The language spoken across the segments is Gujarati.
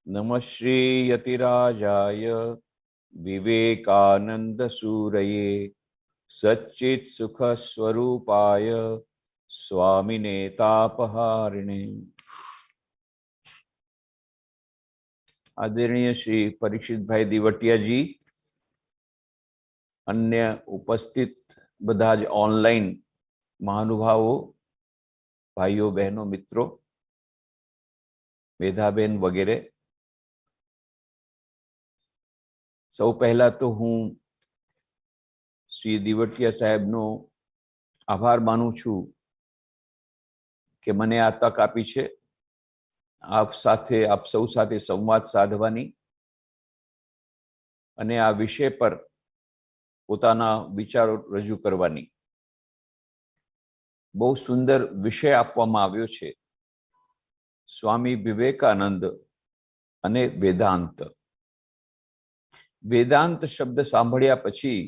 नमः श्री यतिराजाय विवेकानंद सूरये सच्चित् सुख स्वरूपाय स्वामिने तापहारिणे। आदरणीय श्री परीक्षित भाई दिवटिया जी, अन्य उपस्थित બધા જ ઓનલાઈન મહાનુભાવો, ભાઈઓ બહેનો મિત્રો, વેધાબેન વગેરે, સૌ પહેલા તો હું શ્રી દિવટિયા સાહેબનો આભાર માનું છું કે મને આ તક આપી છે આપ સૌ સાથે સંવાદ સાધવાની અને આ વિષય પર પોતાના વિચારો રજૂ કરવાની. બહુ સુંદર વિષય આપવામાં આવ્યો છે, સ્વામી વિવેકાનંદ અને વેદાંત. વેદાંત શબ્દ સાંભળ્યા પછી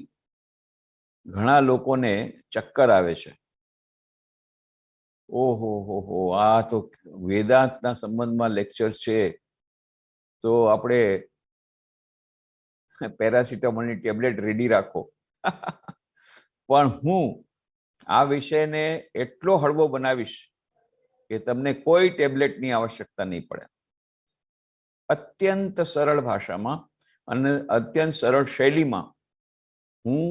ઘણા લોકોને ચક્કર આવે છે. ઓહો હો હો, આ તો વેદાંતના સંબંધમાં લેક્ચર છે, તો આપણે પેરાસિટામોલની ટેબ્લેટ રેડી રાખો. પણ હું આ વિષયને એટલો હળવો બનાવીશ કે તમને કોઈ ટેબ્લેટની આવશ્યકતા નહીં પડે. અત્યંત સરળ ભાષામાં અને અત્યંત સરળ શૈલીમાં હું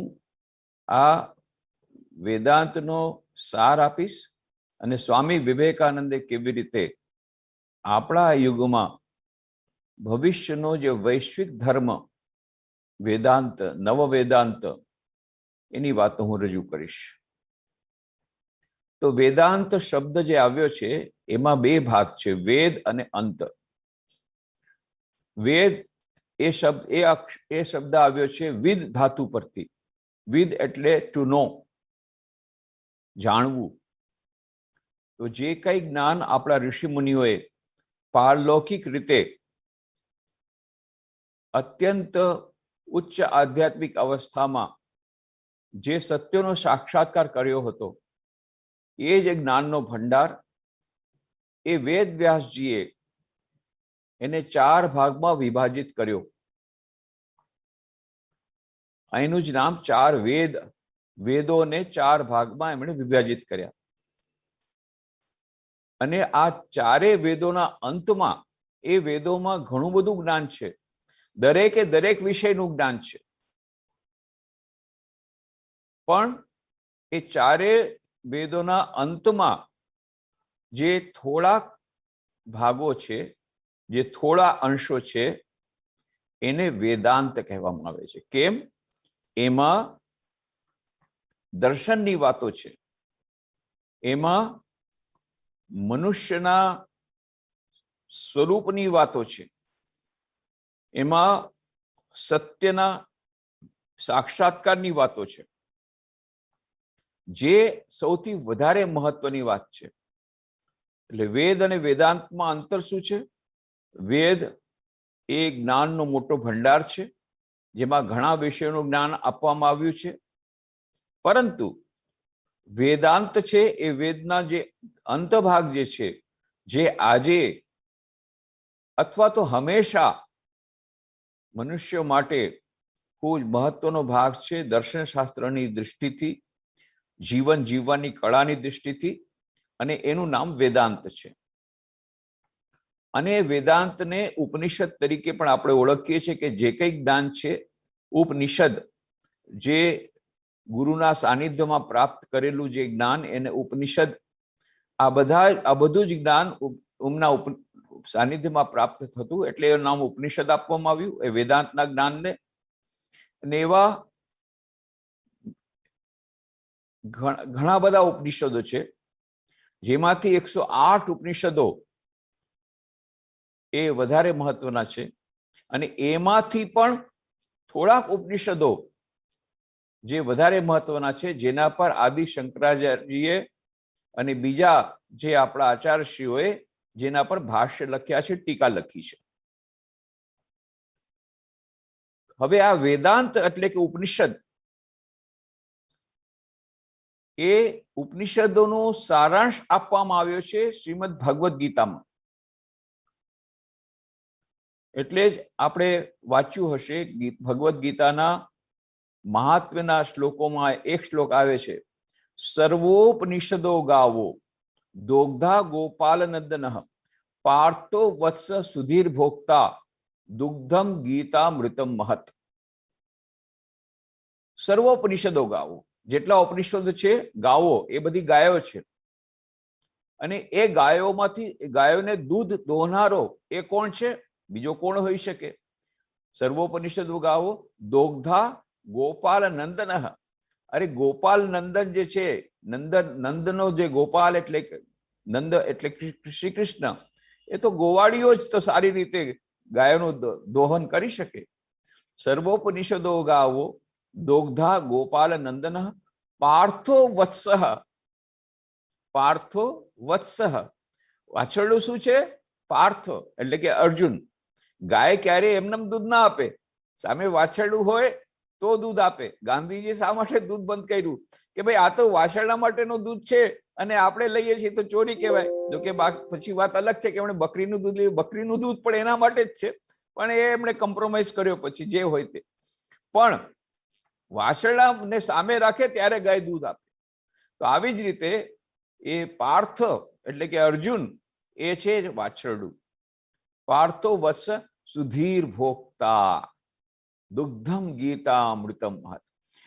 આ વેદાંતનો સાર આપીશ અને સ્વામી વિવેકાનંદે કેવી રીતે આપણા યુગમાં ભવિષ્યનો જે વૈશ્વિક ધર્મ વેદાંત, નવ વેદાંત, એની વાતો હું રજૂ કરીશ. તો વેદાંત શબ્દ જે આવ્યો છે એમાં બે ભાગ છે, વેદ અને અંત. વેદ એ શબ્દ આવ્યો છે વિદ ધાતુ પરથી. વિદ એટલે ટુ નો, જાણવું. તો જે કઈ જ્ઞાન આપણા ઋષિ મુનિઓએ પારલૌકિક રીતે અત્યંત ઉચ્ચ આધ્યાત્મિક અવસ્થામાં જે સત્યનો સાક્ષાત્કાર કર્યો હતો, એ જ જ્ઞાનનો ભંડાર એ વેદ વ્યાસજીએ એને 4 ભાગમાં વિભાજિત કર્યો. અહીંનું જ નામ 4 વેદ. વેદોને 4 ભાગમાં એમણે વિભાજિત કર્યા. અને આ 4 વેદોના અંતમાં એ વેદોમાં ઘણું બધું જ્ઞાન છે. દરેકે દરેક વિષયનું જ્ઞાન છે. પણ એ 4 વેદોના અંતમાં જે થોડા ભાગો છે, જે થોડા અંશો છે, એને વેદાંત કહેવામાં આવે છે. કેમ? એમાં દર્શનની વાતો છે, એમાં મનુષ્યના સ્વરૂપની વાતો છે, એમાં સત્યના સાક્ષાત્કારની વાતો છે, જે સૌથી વધારે મહત્વની વાત છે. એટલે વેદ અને વેદાંતમાં અંતર શું છે? વેદ એ જ્ઞાનનો મોટો ભંડાર છે, જેમાં ઘણા વિષયોનું જ્ઞાન આપવામાં આવ્યું છે. પરંતુ વેદાંત છે એ વેદના જે અંતભાગ જે છે, જે આજે અથવા તો હંમેશા મનુષ્ય માટે ખૂબ મહત્વનો ભાગ છે, દર્શનશાસ્ત્રની દૃષ્ટિથી, જીવન જીવવાની કળાની દૃષ્ટિથી, અને એનું નામ વેદાંત છે. અને વેદાંતને ઉપનિષદ તરીકે પણ આપણે ઓળખીએ છીએ કે જે કંઈ જ્ઞાન છે, ઉપનિષદ, જે ગુરુના સાનિધ્યમાં પ્રાપ્ત કરેલું જે જ્ઞાન, એને ઉપનિષદ. આ બધું જ જ્ઞાન ઉમના સાનિધ્યમાં પ્રાપ્ત થતું, એટલે એનું નામ ઉપનિષદ આપવામાં આવ્યું એ વેદાંતના જ્ઞાનને. અને એવા ઘણા બધા ઉપનિષદો છે, જેમાંથી 108 ઉપનિષદો એ વધારે મહત્વના છે. અને એમાંથી પણ થોડાક ઉપનિષદો જે વધારે મહત્વના છે, જેના પર આદિ શંકરાચાર્યજીએ અને બીજા જે આપણા આચાર્યશ્રીઓએ જેના પર ભાષ્ય લખ્યા છે, ટીકા લખી છે. હવે આ વેદાંત એટલે કે ઉપનિષદ, એ ઉપનિષદોનો સારાંશ આપવામાં આવ્યો છે શ્રીમદ ભગવદ્ ગીતામાં. એટલે જ આપણે વાંચ્યું હશે ભગવદ્ ગીતાના મહાત્મ્યના શ્લોકોમાં એક શ્લોક આવે છે, સર્વોપનિષદો ગાવો દોગ્ધા ગોપાલ નંદન પાર્થો વત્સ સુધીર ભોક્તા દુગ્ધમ ગીતા મૃતમ મહત. સર્વોપનિષદો ગાવો, જેટલા ઉપનિષદ છે ગાવો, એ બધી ગાયો છે. અને એ ગાયોમાંથી ગાયોને દૂધ દોહનારો એ કોણ છે? બીજો કોણ હોઈ શકે? સર્વોપનિષદો ગાવો દોગ્ધા ગોપાલ નંદન. અરે ગોપાલ નંદન જે છે, નંદનો જે ગોપાલ એટલે નંદ એટલે શ્રી કૃષ્ણ, એ તો ગોવાળીઓ જ તો સારી રીતે ગાયોનું દોહન કરી શકે. સર્વોપનિષદો ગાવો દોગ્ધા ગોપાલ નંદન પાર્થો વત્સ. પાર્થો વત્સ, વાછરડું શું છે? પાર્થ એટલે કે અર્જુન. ગાય ક્યારે એમનેમ દૂધ ના આપે, સામે વાછરડું હોય તો દૂધ આપે. ગાંધીજી શા માટે દૂધ બંધ કર્યું? કે ભાઈ આ તો વાછરડા માટેનું દૂધ છે અને આપણે લઈએ છીએ તો ચોરી કહેવાય. જો કે પછી વાત અલગ છે કે એમણે બકરીનું દૂધ લીધું, બકરીનું દૂધ પણ એના માટે જ છે, પણ એ એમણે કોમ્પ્રોમાઇઝ કર્યો પછી જે હોય તે. પણ વાછરડાને સામે રાખે ત્યારે ગાય દૂધ આપે. તો આવી જ રીતે એ પાર્થ એટલે કે અર્જુન એ છે વાછરડું. પાર્થો વત્સ સુધીર ભોક્તા દુગ્ધમ ગીતા અમૃતમ મહત.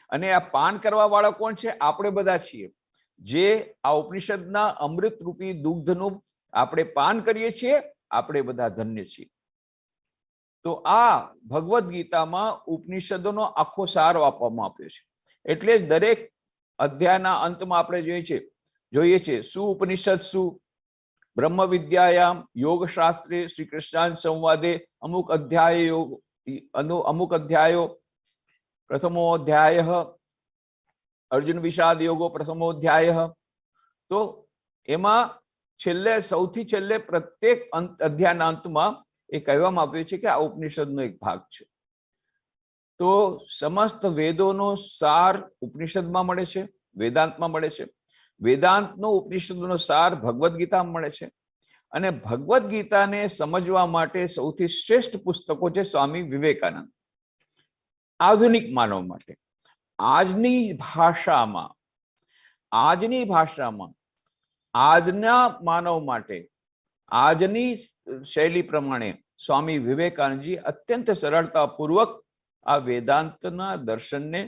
અને આ પાન કરવા વાળા કોણ છે? આપણે બધા છીએ, જે આ ઉપનિષદના અમૃત રૂપી દુગ્ધનું આપણે પાન કરીએ છીએ. આપણે બધા ધન્ય છીએ. તો આ ભગવદ્ ગીતામાં ઉપનિષદોનો આખો સાર આપવામાં આવ્યો છે. એટલે જ દરેક અધ્યાયના અંતમાં આપણે જોઈએ છે શું ઉપનિષદ શું? બ્રહ્મ વિદ્યાયામ યોગ શાસ્ત્રે શ્રી કૃષ્ણાન સંવાદે અમુક અધ્યાયો. પ્રથમો અધ્યાય અર્જુન વિષાદ યોગો પ્રથમોધ્યાય. તો એમાં છેલ્લે સૌથી છેલ્લે પ્રત્યેક અધ્યાયના અંતમાં એ કહેવામાં આવ્યું છે કે આ ઉપનિષદનો એક ભાગ છે. તો સમસ્ત વેદોનો સાર ઉપનિષદમાં મળે છે, વેદાંતમાં મળે છે. વેદાંતનો ઉપનિષદનો સાર ભગવદ્ ગીતામાં મળે છે. અને ભગવદ્ ગીતાને સમજવા માટે સૌથી શ્રેષ્ઠ પુસ્તકો છે સ્વામી વિવેકાનંદ. આધુનિક માનવ માટે આજની ભાષામાં આજના માનવ માટે આજની શૈલી પ્રમાણે સ્વામી વિવેકાનંદજી અત્યંત સરળતાપૂર્વક આ વેદાંતના દર્શનને,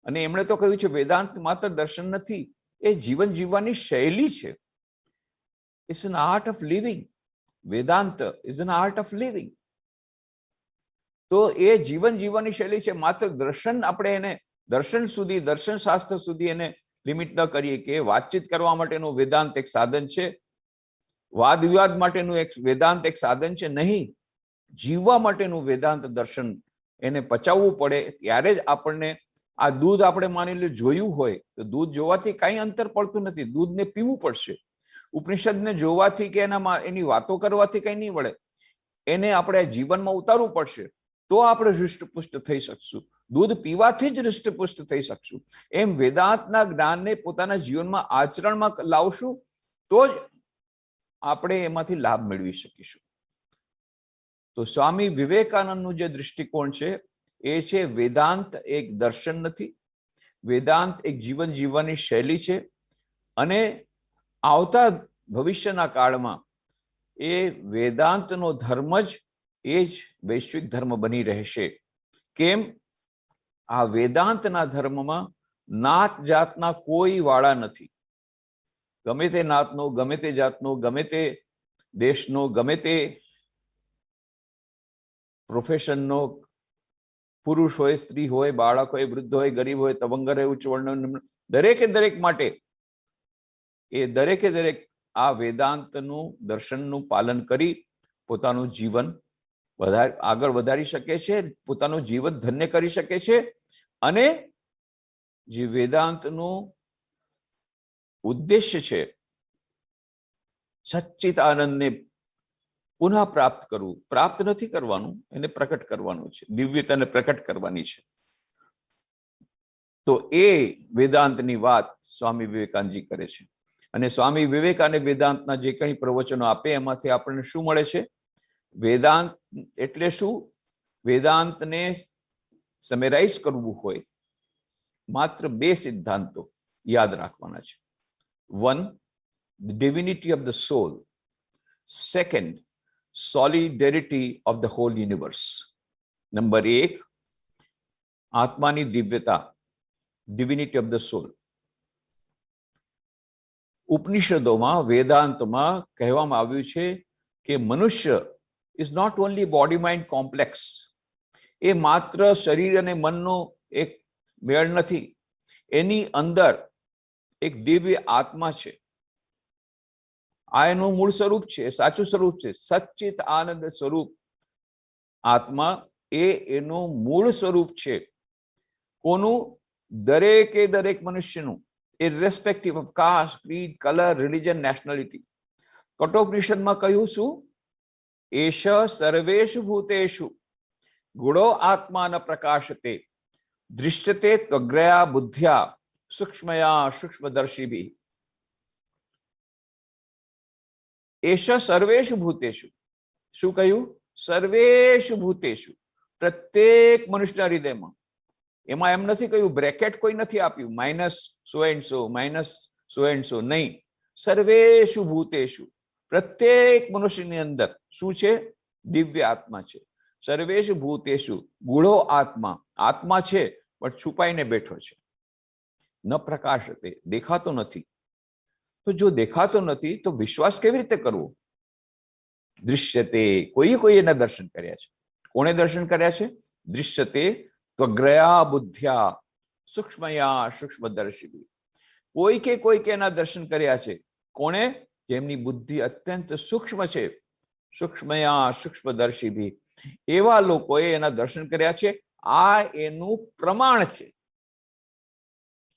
અને એમણે તો કહ્યું છે વેદાંત માત્ર દર્શન નથી, એ જીવન જીવવાની શૈલી છે. It's an art of living. Vedanta is an art of living. તો એ જીવન જીવવાની શૈલી છે. માત્ર દર્શન આપણે એને દર્શન શાસ્ત્ર સુધી એને લિમિટ ન કરીએ કે વાતચીત કરવા માટેનું વેદાંત એક સાધન છે, વાદ વિવાદ માટેનું એક વેદાંત એક સાધન છે. નહીં, જીવવા માટેનું વેદાંત દર્શન એને પચાવવું પડે. ત્યારે જ આપણને આ દૂધ આપણે માની લો જોયું હોય તો દૂધ જોવાથી કઈ અંતર પડતું નથી, દૂધને પીવું પડશે. ઉપનિષદને જોવાથી કે એની વાતો કરવાથી કઈ નહીં મળે, એને આપણે જીવનમાં ઉતારવું પડશે તો આપણે હૃષ્ટપુષ્ટ થઈ શકશું. દૂધ પીવાથી જ હૃષ્ટપુષ્ટ થઈ શકશું. એમ વેદાંતના જ્ઞાનને પોતાના જીવનમાં આચરણમાં લાવશું તો જ આપણે એમાંથી લાભ મેળવી શકીશું. તો સ્વામી વિવેકાનંદનું જે દૃષ્ટિકોણ છે એ છે વેદાંત એક દર્શન નથી, વેદાંત એક જીવન જીવવાની શૈલી છે. અને આવતા ભવિષ્યના કાળમાં એ વેદાંતનો ધર્મ જ એ જ વૈશ્વિક ધર્મ બની રહેશે. કેમ? આ વેદાંતના ધર્મમાં નાત જાતના કોઈ વાળા નથી. ગમે તે નાતનો, ગમે તે જાતનો, ગમે તે દેશનો, ગમે તે પ્રોફેશનનો, પુરુષ હોય, સ્ત્રી હોય, બાળક હોય, વૃદ્ધ હોય, ગરીબ હોય, તવંગર હોય, ઉચ્ચ વર્ણ, દરેકે દરેક માટે એ દરેકે દરેક આ વેદાંતનું દર્શનનું પાલન કરી પોતાનું જીવન આગળ વધારી શકે છે, પોતાનું જીવન ધન્ય કરી શકે છે. અને જે વેદાંતનું ઉદ્દેશ્ય છે સચ્ચિત આનંદને પુનઃ પ્રાપ્ત કરવું, પ્રાપ્ત નથી કરવાનું, એને પ્રકટ કરવાનું છે, દિવ્યતાને પ્રકટ કરવાની છે. તો એ વેદાંતની વાત સ્વામી વિવેકાનંદજી કરે છે. અને સ્વામી વિવેકાનંદ વેદાંતના જે કંઈ પ્રવચનો આપે એમાંથી આપણને શું મળે છે? વેદાંત એટલે શું? વેદાંતને સમરાઇઝ કરવું હોય માત્ર બે સિદ્ધાંતો યાદ રાખવાના છે. One, the divinity of the soul. Second, solidarity of the whole universe. Number 1, આત્માની દિવ્યતા, divinity of the soul. ઉપનિષદોમાં, વેદાંતમાં કહેવામાં આવ્યું છે કે મનુષ્ય is not only body mind complex. એ માત્ર શરીર અને મનનો એક મેળ નથી. એની અંદર એક દિવ્ય આત્મા છે. આ એનું મૂળ સ્વરૂપ છે, સાચું સ્વરૂપ છે. સચ્ચિત આનંદ સ્વરૂપ આત્મા એ એનું મૂળ સ્વરૂપ છે. કોનું? દરેકે દરેક મનુષ્યનું, irrespective of caste, creed, color, religion, nationality. કઠોપનિષદમાં કહ્યું શું? એષ સર્વેષુ ભૂતેષુ ગુણો આત્મા ન પ્રકાશતે દૃશ્યતે ત્વગ્રયા બુદ્ધ્યા સૂક્ષ્મયા સૂક્ષ્મદર્શિભિ. એષ સર્વેષુ ભૂતેષુ. શું કહ્યું? સર્વેષુ ભૂતેષુ, પ્રત્યેક મનુષ્યના હૃદયમાં. એમાં એમ નથી કહ્યું, બ્રેકેટ કોઈ નથી આપ્યું, minus so and so, minus so and so, નહીં. સર્વેષુ ભૂતેષુ, પ્રત્યેક મનુષ્યની અંદર શું છે? દિવ્ય આત્મા છે. સર્વેષુ ભૂતેષુ ગૂઢો આત્મા, આત્મા છે પણ છુપાઈને બેઠો છે. ન પ્રકાશતે, દેખાતો નથી. તો જો દેખાતો નથી તો વિશ્વાસ કેવી રીતે કરવો? દૃશ્યતે, કોઈ એના દર્શન કર્યા છે. કોણે દર્શન કર્યા છે? દૃશ્યતે ત્વગ્રયા બુદ્ધ્યા સૂક્ષ્મયા સૂક્ષ્મદર્શિભિ. કોઈ એના દર્શન કર્યા છે. કોણે? જેમની બુદ્ધિ અત્યંત સૂક્ષ્મ છે. સૂક્ષ્મયા સૂક્ષ્મદર્શિભિ, એવા લોકોએ એના દર્શન કર્યા છે. આ એનું પ્રમાણ છે.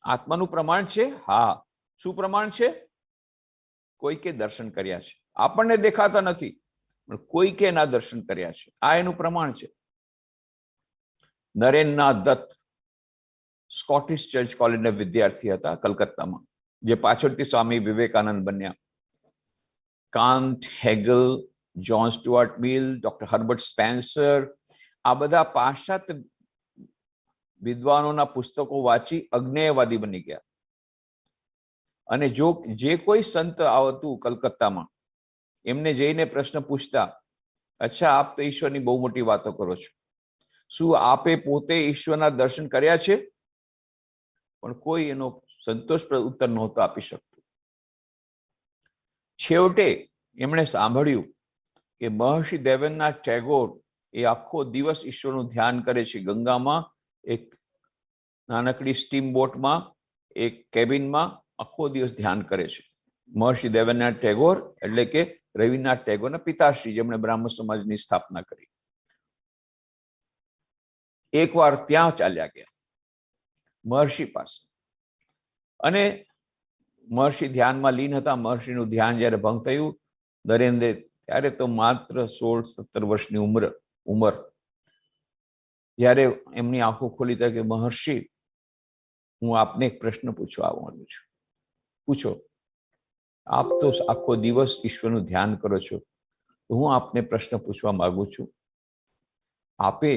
આત્માનું પ્રમાણ છે. હા, શું પ્રમાણ છે? કોઈકે દર્શન કર્યા છે. આપણને દેખાતા નથી પણ કોઈકે એના દર્શન કર્યા છે. આ એનું પ્રમાણ છે. નરેન્દ્રનાથ દત્ત સ્કોટિશ ચર્ચ કોલેજના વિદ્યાર્થી હતા કલકત્તામાં, જે પાછળથી સ્વામી વિવેકાનંદ બન્યા. Kant, Hegel, John Stuart Mill, doctor Herbert Spencer, આ બધા પાશ્ચાત્ય વિદ્વાનોના પુસ્તકો વાંચી અજ્ઞેયવાદી બની ગયા. અને જે કોઈ સંત આવતું કલકત્તામાં, એમને જઈને પ્રશ્ન પૂછતા, અચ્છા આપ તો ઈશ્વરની બહુ મોટી વાતો કરો છો, શું આપે પોતે ઈશ્વરના દર્શન કર્યા છે? પણ કોઈ એનો સંતોષપ્રદ ઉત્તર નહોતો આપી શકતું. છેવટે એમણે સાંભળ્યું કે મહર્ષિ દેવેન્દ્રનાથ ટેગોર એ આખો દિવસ ઈશ્વરનું ધ્યાન કરે છે. ગંગામાં એક નાનકડી સ્ટીમ બોટમાં, એક કેબિનમાં આખો દિવસ ધ્યાન કરે છે. મહર્ષિ દેવેન્દ્રનાથ ટેગોર એટલે કે રવિન્દ્રનાથ ટેગોરના પિતાશ્રી, જેમણે બ્રાહ્મણ સમાજની સ્થાપના કરી. એકવાર ત્યાં ચાલ્યા ગયા મહર્ષિ પાસે, અને મહર્ષિ ધ્યાનમાં લીન હતા. મહર્ષિનું ધ્યાન જ્યારે ભંગ થયું નરેન્દ્ર, ત્યારે તો માત્ર 16-17 વર્ષની ઉંમર. જ્યારે એમની આંખો ખોલી ત્યારે કે મહર્ષિ, હું આપને એક પ્રશ્ન પૂછવા માંગુ છું. પૂછો. આપ તો આખો દિવસ ઈશ્વરનું ધ્યાન કરો છો, તો હું આપને પ્રશ્ન પૂછવા માંગુ છું, આપે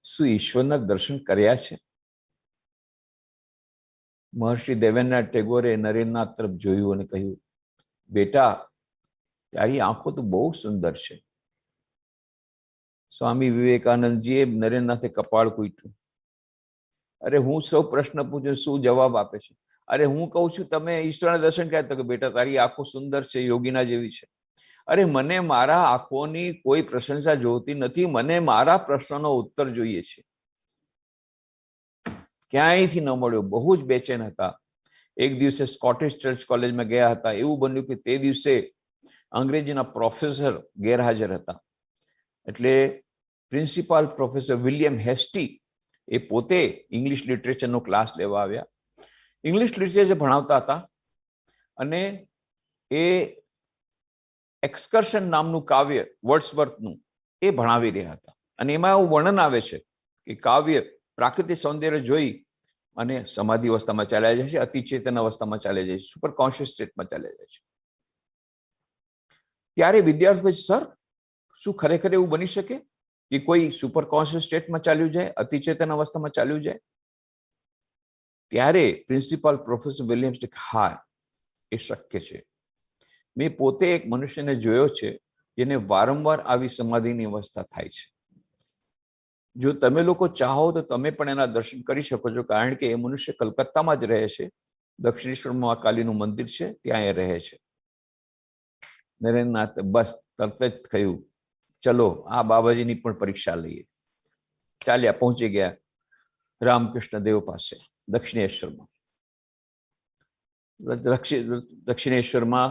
શું ઈશ્વરના દર્શન કર્યા છે? મહર્ષિ દેવેન્દ્રનાથ ટેગોરે નરેન્દ્રનાથ તરફ જોયું અને કહ્યું, બેટા, તારી આંખો તો બહુ સુંદર છે. સ્વામી વિવેકાનંદજીએ નરેન્દ્રનાથે કપાળ કૂટ્યું. અરે હું સૌ પ્રશ્ન પૂછું, શું જવાબ આપે છે? અરે હું કહું છું તમે ઈશ્વરના દર્શન કર્યા? તો કે બેટા, તારી આંખો સુંદર છે, યોગીના જેવી છે. અરે મને મારા આંખોની કોઈ પ્રશંસા જોતી નથી, મને મારા પ્રશ્નનો ઉત્તર જોઈએ છે. ક્યાંયથી ન મળ્યો, બહુ જ બેચેન હતા. એક દિવસે સ્કોટિશ ચર્ચ કોલેજમાં ગયા હતા. એવું બન્યું કે તે દિવસે અંગ્રેજીના પ્રોફેસર ગેરહાજર હતા. એટલે પ્રિન્સિપાલ પ્રોફેસર વિલિયમ હેસ્ટી એ પોતે ઇંગ્લિશ લિટરેચરનો ક્લાસ લેવા આવ્યા. ઇંગ્લિશ લિટરેચર ભણાવતા હતા અને એ એક્સકર્શન નામનું કાવ્ય વર્ડ્સવર્થનું એ ભણાવી રહ્યા હતા. અને એમાં એવું વર્ણન આવે છે કે કાવ્ય પ્રાકૃતિક સૌંદર્ય જોઈ અને સમાધિ અવસ્થામાં ચાલ્યા જાય છે, અતિચેતન અવસ્થામાં ચાલ્યા જાય છે, સુપર કોન્શિયસ સ્ટેટમાં ચાલ્યા જાય છે. ત્યારે વિદ્યાર્થી, સર શું ખરેખર એવું બની શકે કે કોઈ સુપર કોન્શિયસ સ્ટેટમાં ચાલ્યું જાય, અતિચેતન અવસ્થામાં ચાલ્યું જાય? ત્યારે પ્રિન્સિપાલ પ્રોફેસર વિલિયમ્સ કે હા, એ શક્ય છે. મેં પોતે એક મનુષ્યને જોયો છે જેને વારંવાર આવી સમાધિની અવસ્થા થાય છે. જો તમે લોકો ચાહો તો તમે પણ એના દર્શન કરી શકો છો, કારણ કે એ મનુષ્ય કલકત્તામાં જ રહે છે. દક્ષિણેશ્વર મહાકાલીનું મંદિર છે, ત્યાં એ રહે છે. નરેન્દ્રનાથ બસ તરત જ કહ્યું, ચલો આ બાબાજીની પણ પરીક્ષા લઈએ. ચાલ્યા, પહોંચી ગયા રામકૃષ્ણ દેવ પાસે દક્ષિણેશ્વરમાં. દક્ષિણેશ્વરમાં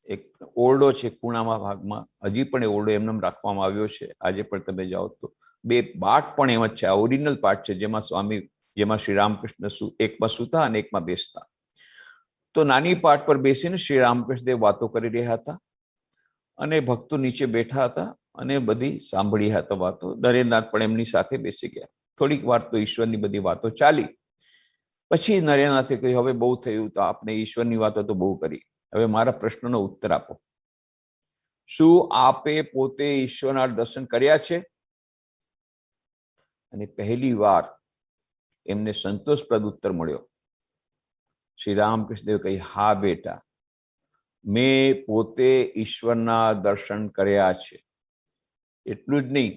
એક ઓરડો છે ખૂણામાં ભાગમાં, હજી પણ એ ઓરડો એમને રાખવામાં આવ્યો છે. આજે પણ તમે જાઓ તો બે પાઠ પણ એમ જ છે. આ ઓરિજિનલ પાઠ છે જેમાં શ્રી રામકૃષ્ણ એકમાં સૂતા અને એકમાં બેસતા. તો નાની પાઠ પર બેસીને શ્રી રામકૃષ્ણ દેવ વાતો કરી રહ્યા હતા અને ભક્તો નીચે બેઠા હતા અને બધી સાંભળી હતા વાતો. નરેન્દ્રનાથ પણ એમની સાથે બેસી ગયા. થોડીક વાર તો ઈશ્વરની બધી વાતો ચાલી. પછી નરેન્દ્રનાથે કહ્યું, હવે બહુ થયું, તો આપને ઈશ્વરની વાતો તો બહુ કરી, હવે મારા પ્રશ્નનો ઉત્તર આપો. શું આપે પોતે ઈશ્વરના દર્શન કર્યા છે? અને પહેલી વાર એમને સંતોષપ્રદ ઉત્તર મળ્યો. શ્રી રામકૃષ્ણદેવ કહી, હા બેટા, મેં પોતે ઈશ્વરના દર્શન કર્યા છે. એટલું જ નહીં,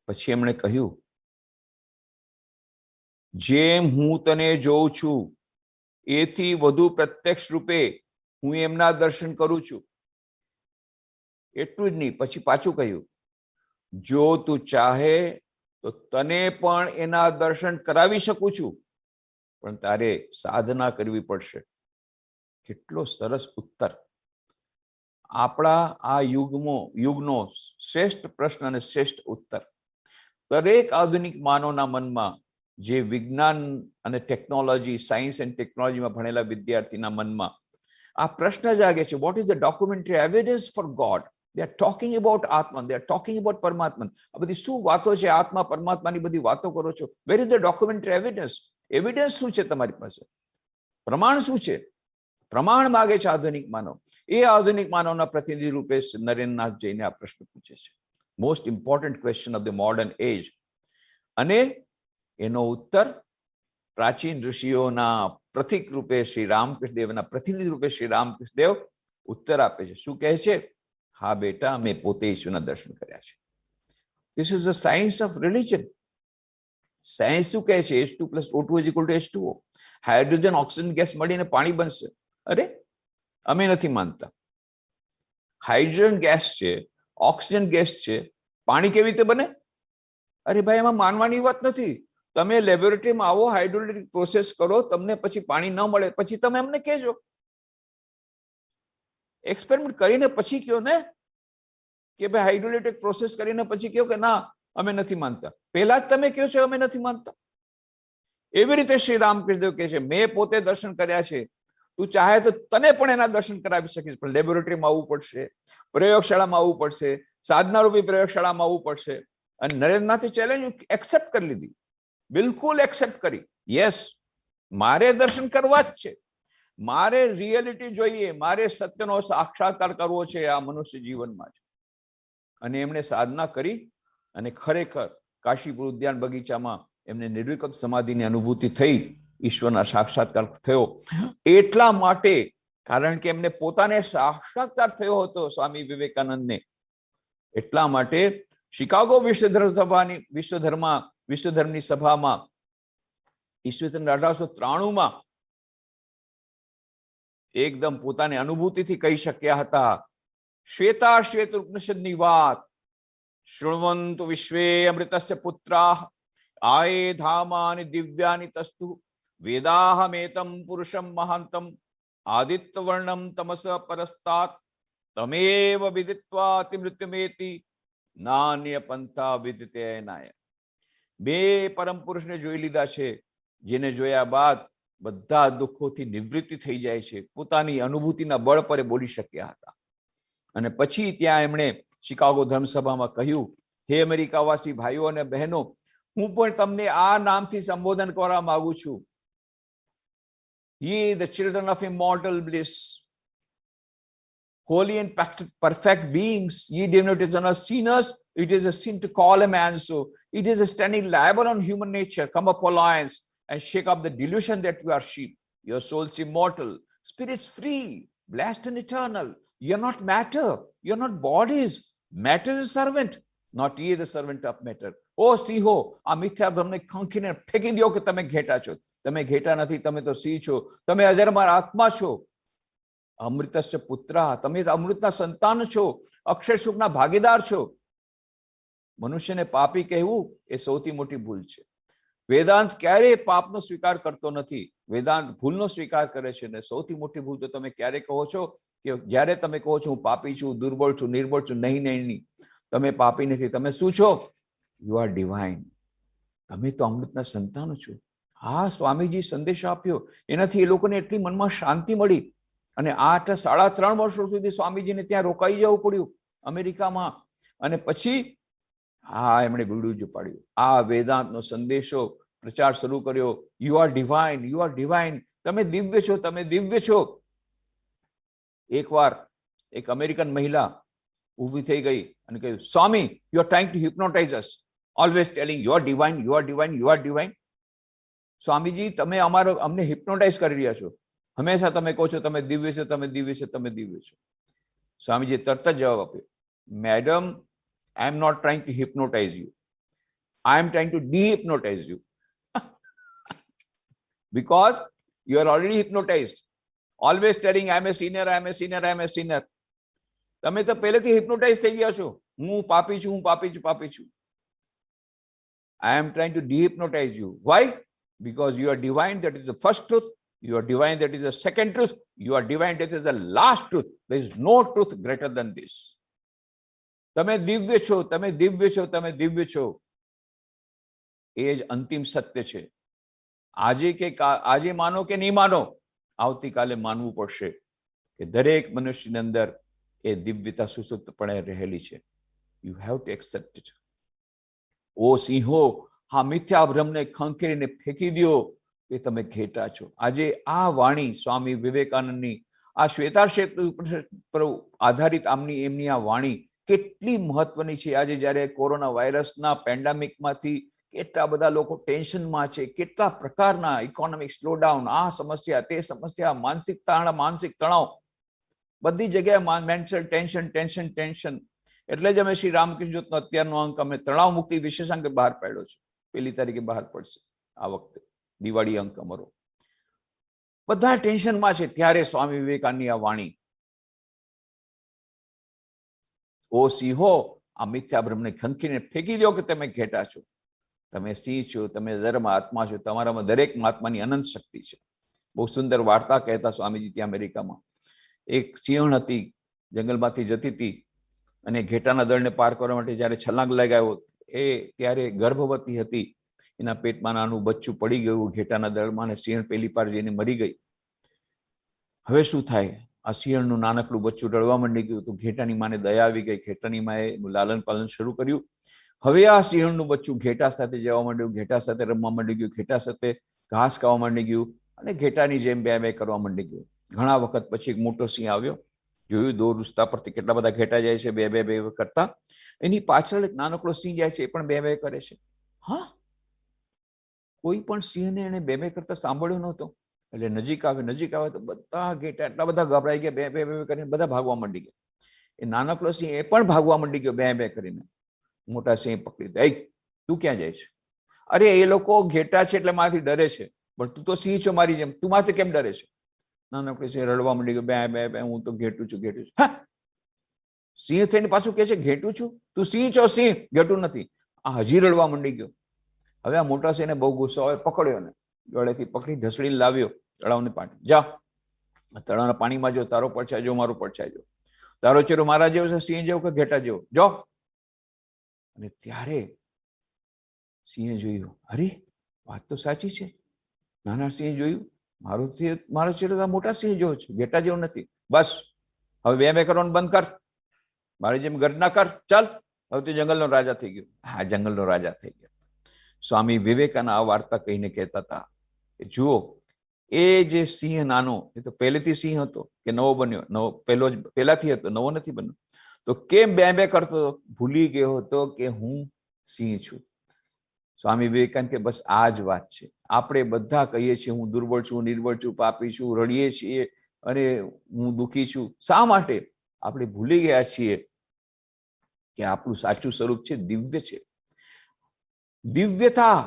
પછી એમણે કહ્યું, જેમ હું તને જોઉં છું એથી વધુ પ્રત્યક્ષ રૂપે હું એમના દર્શન કરું છું. એટલું જ નહીં, પછી પાછું કહ્યું, જો તું ચાહે તો તને પણ એના દર્શન કરાવી શકું છું, પણ તારે સાધના કરવી પડશે. કેટલો સરસ ઉત્તર! આપણા આ યુગનો શ્રેષ્ઠ પ્રશ્ન અને શ્રેષ્ઠ ઉત્તર. દરેક આધુનિક માનવના મનમાં, જે વિજ્ઞાન અને ટેકનોલોજી, સાયન્સ એન્ડ ટેકનોલોજીમાં ભણેલા વિદ્યાર્થીના મનમાં આ પ્રશ્ન જાગે છે, what is the documentary evidence for god? They are talking about atma, they are talking about પરમાત્મા. આ બધી શું વાતો છે? આત્મા પરમાત્માની બધી વાતો કરો છો. Where is the documentary evidence? Evidence શું છે તમારી પાસે? પ્રમાણ શું છે? પ્રમાણ માગે છે આધુનિક માનવ. એ આધુનિક માનવના પ્રતિનિધિ રૂપે નરેન્દ્રનાથ જઈને આ પ્રશ્ન પૂછે છે. Most important question of the modern age. અને એનો ઉત્તર પ્રાચીન ઋષિઓના પ્રતીક રૂપે શ્રી રામકૃષ્ણ દેવના પ્રતિનિધિ રૂપે શ્રી રામકૃષ્ણ દેવ ઉત્તર આપે છે. શું કહે છે? હા બેટા, મેં પોતે ઈશ્વરના દર્શન કર્યા છે. This is the science of religion. Science શું કહે છે? H2 + O2 = H2O. Hydrogen oxygen gas મળીને પાણી બનશે. અરે, અમે નથી માનતા. હાઇડ્રોજન ગેસ છે, ઓક્સિજન ગેસ છે, પાણી કેવી રીતે બને? અરે ભાઈ, એમાં માનવાની વાત નથી. તમે લેબોરેટરીમાં આવો, હાઇડ્રોલિક પ્રોસેસ કરો, તમને પછી પાણી ન મળે, પછી તમે અમને કહેજો. એક્સપેરિમેન્ટ કરીને પછી કહો ને કે ભાઈ હાઇડ્રોલિક પ્રોસેસ કરીને પછી કહો કે ના, અમે નથી માનતા. પહેલા જ તમે કહો છો અમે નથી માનતા. એવી રીતે શ્રી રામકૃષ્ણ દેવ કહે છે, મેં પોતે દર્શન કર્યા છે. તું ચાહે તો તને પણ એના દર્શન કરાવી શકીશ, પણ લેબોરેટરીમાં આવવું પડશે, પ્રયોગશાળામાં આવવું પડશે, સાધના રૂપી પ્રયોગશાળામાં આવવું પડશે. અને નરેન્દ્રનાથે ચેલેન્જ એક્સેપ્ટ કરી લીધી, બિલકુલ એક્સેપ્ટ કરી. યસ, મારે દર્શન કરવા જ છે, મારે રિયાલિટી જોઈએ, મારે સત્યનો સાક્ષાત્કાર કરવો છે આ મનુષ્ય જીવનમાં. અને એમણે સાધના કરી અને ખરેખર કાશીપુર ઉદ્યાન બગીચામાં એમને નિર્વિકલ્પ સમાધિની અનુભૂતિ થઈ, ઈશ્વરના સાક્ષાત્કાર થયો. એટલા માટે, કારણ કે એમને પોતાને સાક્ષાત્કાર થયો હતો સ્વામી વિવેકાનંદને, એટલા માટે શિકાગો વિશ્વધર્મની સભામાં ઈસવીસન 1893માં એકદમ પોતાની અનુભૂતિથી કહી શક્યા હતા, શ્વેતા શ્વેત ઉપનિષદની વાત, શૃણવંતુ વિશ્વે અમૃતસ્ય પુત્રાઃ આયે ધામાની દિવ્યાની તસ્તુ વેદાહમેતમ પુરુષમ મહાંતમ આદિત્યવર્ણમ તમસ પરસ્તાત તમેવ વિદિત્વા અતિમૃત્યુમેતિ નાન્ય પંથા વિદિતેનાય. બે પરમ પુરુષને જોઈ લીધા છે, જેને જોયા બાદ બધા દુઃખોથી નિવૃત્તિ થઈ જાય છે. પોતાની અનુભૂતિના બળ પર બોલી શક્યા હતા. અને પછી ત્યાં એમણે શિકાગો ધર્મસભામાં કહ્યું, હે અમેરિકાવાસી ભાઈઓ અને બહેનો, હું પણ તમને આ નામથી સંબોધન કરવા માંગુ છું, ye the children of immortal bliss, holy and perfect beings, ye denoted on us sinners, it is a sin to call a man so. It is a standing liable on human nature. Come up, alliance, and shake up the delusion that we are sheep. Your soul's immortal, spirits free, blessed and eternal. You are not matter, you are not bodies. Matter is a servant, not ye the servant of matter. ઓ સિંહો, આ મિથ્યા ભ્રમને ખંખીને ફેંકી દો કે તમે ઘેટા છો. તમે ઘેટા નથી, તમે તો સિંહ છો. તમે અજરમાર આત્મા છો. અમૃતસ્ય પુત્રા, તમે અમૃતના સંતાન છો. અક્ષર સુખના ભાગીદાર છો. મનુષ્યને પાપી કહેવું એ સૌથી મોટી ભૂલ છે. વેદાંત ક્યારેય પાપનો સ્વીકાર કરતો નથી. વેદાંત ભૂલનો સ્વીકાર કરે છે. અને સૌથી મોટી ભૂલ તો તમે ક્યારે કહો છો કે જ્યારે તમે કહો છો હું પાપી છું, દુર્બળ છું, નિર્બળ છું. નહીં નહીં નહીં, તમે પાપી નથી. તમે શું છો? You are divine. તમે તો અમૃતના સંતાનો છો. હા, સ્વામીજી સંદેશો આપ્યો, એનાથી એ લોકોને એટલી મનમાં શાંતિ મળી. અને આ 3.5 વર્ષો સુધી સ્વામીજીને ત્યાં રોકાઈ જવું પડ્યું અમેરિકામાં. અને પછી હા, એમણે બીડું જ પાડ્યું. આ વેદાંતનો સંદેશો પ્રચાર શરૂ કર્યો. You are divine, you are divine. તમે દિવ્ય છો, તમે દિવ્ય છો. એકવાર એક અમેરિકન મહિલા ઊભી થઈ ગઈ અને કહ્યું, Swami, you are trying to hypnotise us, always telling you are divine, you are divine, you are divine. Swamiji, તમે અમને હિપ્નોટાઇઝ કરી રહ્યા છો. હંમેશા તમે કહો છો તમે દિવ્ય છો, તમે દિવ્ય છો, તમે દિવ્ય છો. સ્વામીજીએ તરત જ જવાબ આપ્યો, madam, I am not trying to hypnotize you. I am trying to de-hypnotize you. Because you are already hypnotized. Always telling, I am a sinner, I am a sinner, I am a sinner. તમે તો પહેલેથી hypnotize થઈ ગયા છો. હું પાપી છું, હું પાપી છું, પાપી છું. I am trying to de-hypnotize you. Why? Because you are divine, that is the first truth. You are divine, that is the second truth. You are divine, that is the last truth. There is no truth greater than this. તમે દિવ્ય છો, તમે દિવ્ય છો, તમે દિવ્ય છો. એ જ અંતિમ સત્ય છે. આજે માનો કે નહીં માનો, આવતીકાલે માનવું પડશે કે દરેક મનુષ્યની અંદર એ દિવ્યતા સુસુપ્તપણે રહેલી છે. You have to accept it. ઓ સિંહો, હા મિથ્યા ભ્રમને ખંખેરીને ફેંકી દો કે તમે ઘેટા છો. આજે આ વાણી સ્વામી વિવેકાનંદની, આ શ્વેતાશ્વેત પર આધારિત એમની આ વાણી કેટલી મહત્વની છે. આજે જ્યારે કોરોના વાયરસના પેન્ડેમિકમાંથી કેટલા બધા લોકો ટેન્શનમાં છે, કેટલા પ્રકારના ઇકોનોમિક સ્લોડાઉન, આ સમસ્યા, તે સમસ્યા, માનસિક તણાવ, બધી જગ્યાએ મેન્ટલ ટેન્શન, ટેન્શન, ટેન્શન. એટલે જ અમે શ્રી રામકૃષ્ણ જ્યોતનો અત્યારનો અંક અમે તણાવ મુક્તિ વિશેષાંક બહાર પાડ્યો છે. 1 તારીખે બહાર પડશે આ વખતે, દિવાળી અંક અમારો. બધા ટેન્શનમાં છે. ત્યારે સ્વામી વિવેકાનંદની આ વાણી, ઓ સિંહો, આ મિથ્યા ભ્રમને ખંખીને ફેંકી દો કે તમે ઘેટા છો. તમે સિંહ છો, તમે ધર્મ આત્મા છો. તમારામાં દરેક આત્માની અનંત શક્તિ છે. બહુ સુંદર વાર્તા કહેતા સ્વામીજી ત્યાં અમેરિકામાં. એક સિંહણ હતી, જંગલમાંથી જતી હતી અને ઘેટાના દળને પાર કરવા માટે જ્યારે છલાંગ લગાવ્યો, એ ત્યારે ગર્ભવતી હતી. એના પેટમાં નાનું બચ્ચું પડી ગયું ઘેટાના દળમાં, અને સિંહણ પેલી પાર જઈને મરી ગઈ. હવે શું થાય? આ સિંહણનું નાનકડું બચ્ચું રડવા માંડી ગયું. તો ઘેટાની માને દયા આવી ગઈ. ઘેટાની માએ લાલન પાલન શરૂ કર્યું. હવે આ સિંહણનું બચ્ચું ઘેટા સાથે જવા માંડ્યું, ઘેટા સાથે રમવા માંડી ગયું, ઘેટા સાથે ઘાસ ખાવા માંડી ગયું અને ઘેટાની જેમ બે બે કરવા માંડી ગયું. ઘણા વખત પછી એક મોટો સિંહ આવ્યો, જોયું દોર રસ્તા પરથી કેટલા બધા ઘેટા જાય છે બે બે બે કરતા. એની પાછળ એક નાનકડો સિંહ જાય છે, એ પણ બે બે કરે છે. હા, કોઈ પણ સિંહને એને બે બે કરતા સાંભળ્યો નહોતો. એટલે નજીક આવે તો બધા ઘેટા એટલા બધા ગભરાઈ ગયા, બે બે બે કરીને બધા ભાગવા માંડી ગયા. એ નાનકડો સિંહ એ પણ ભાગવા માંડી ગયો બે બે કરીને. મોટા સિંહ પકડી દે, તું ક્યાં જાય છે? અરે એ લોકો ઘેટા છે એટલે મારાથી ડરે છે, પણ તું તો સિંહ છો મારી જેમ, તું મારાથી કેમ ડરે છે? નાનકડો સિંહ રડવા માંડી ગયો, બે બે બે, હું તો ઘેટું છું, ઘેટું છું. હા, સિંહ થઈને પાછું કે છે ઘેટું છું? તું સિંહ છો, સિંહ, ઘેટું નથી. આ હજી રડવા માંડી ગયો. હવે આ મોટા સિંહને બહુ ગુસ્સો આવે, પકડ્યો ને ગળેથી પકડી ઢસડીને લાવ્યો તળાવની પાણી. જા, તળાવના પાણીમાં જો, તારો પડછાય જો, મારો પડછાય જો. તારો ચહેરો મારા જેવો છે, સિંહ જેવો કે ઘેટા જેવો? જો. અને ત્યારે સિંહે જોયું, અરે વાત તો સાચી છે. નાના સિંહે જોયું, મારો ચહેરો મોટા સિંહ જેવો છે, ઘેટા જેવો નથી. બસ હવે બે બે કરવાનું બંધ કર, મારી જેમ ગર્જના કર, ચાલ. હવે તું જંગલનો રાજા થઈ ગયો. હા, જંગલનો રાજા થઈ ગયો. સ્વામી વિવેકાનંદ આ વાર્તા કહીને કહેતા હતા, જુઓ, એ જે સિંહ નાનો, એ તો પહેલેથી સિંહ હતો કે નવો બન્યો? નવો પહેલાથી હતો, નવો નથી બન્યો. તો કેમ બે કરતો? ભૂલી ગયો હતો કે હું સિંહ છું. સ્વામી વિવેકાનંદ કે બસ આ જ વાત છે. આપણે બધા કહીએ છીએ હું દુર્બળ છું, નિર્બળ છું, પાપી છું, રડીએ છીએ, અને હું દુઃખી છું. શા માટે? આપણે ભૂલી ગયા છીએ કે આપણું સાચું સ્વરૂપ છે દિવ્ય છે. દિવ્યતા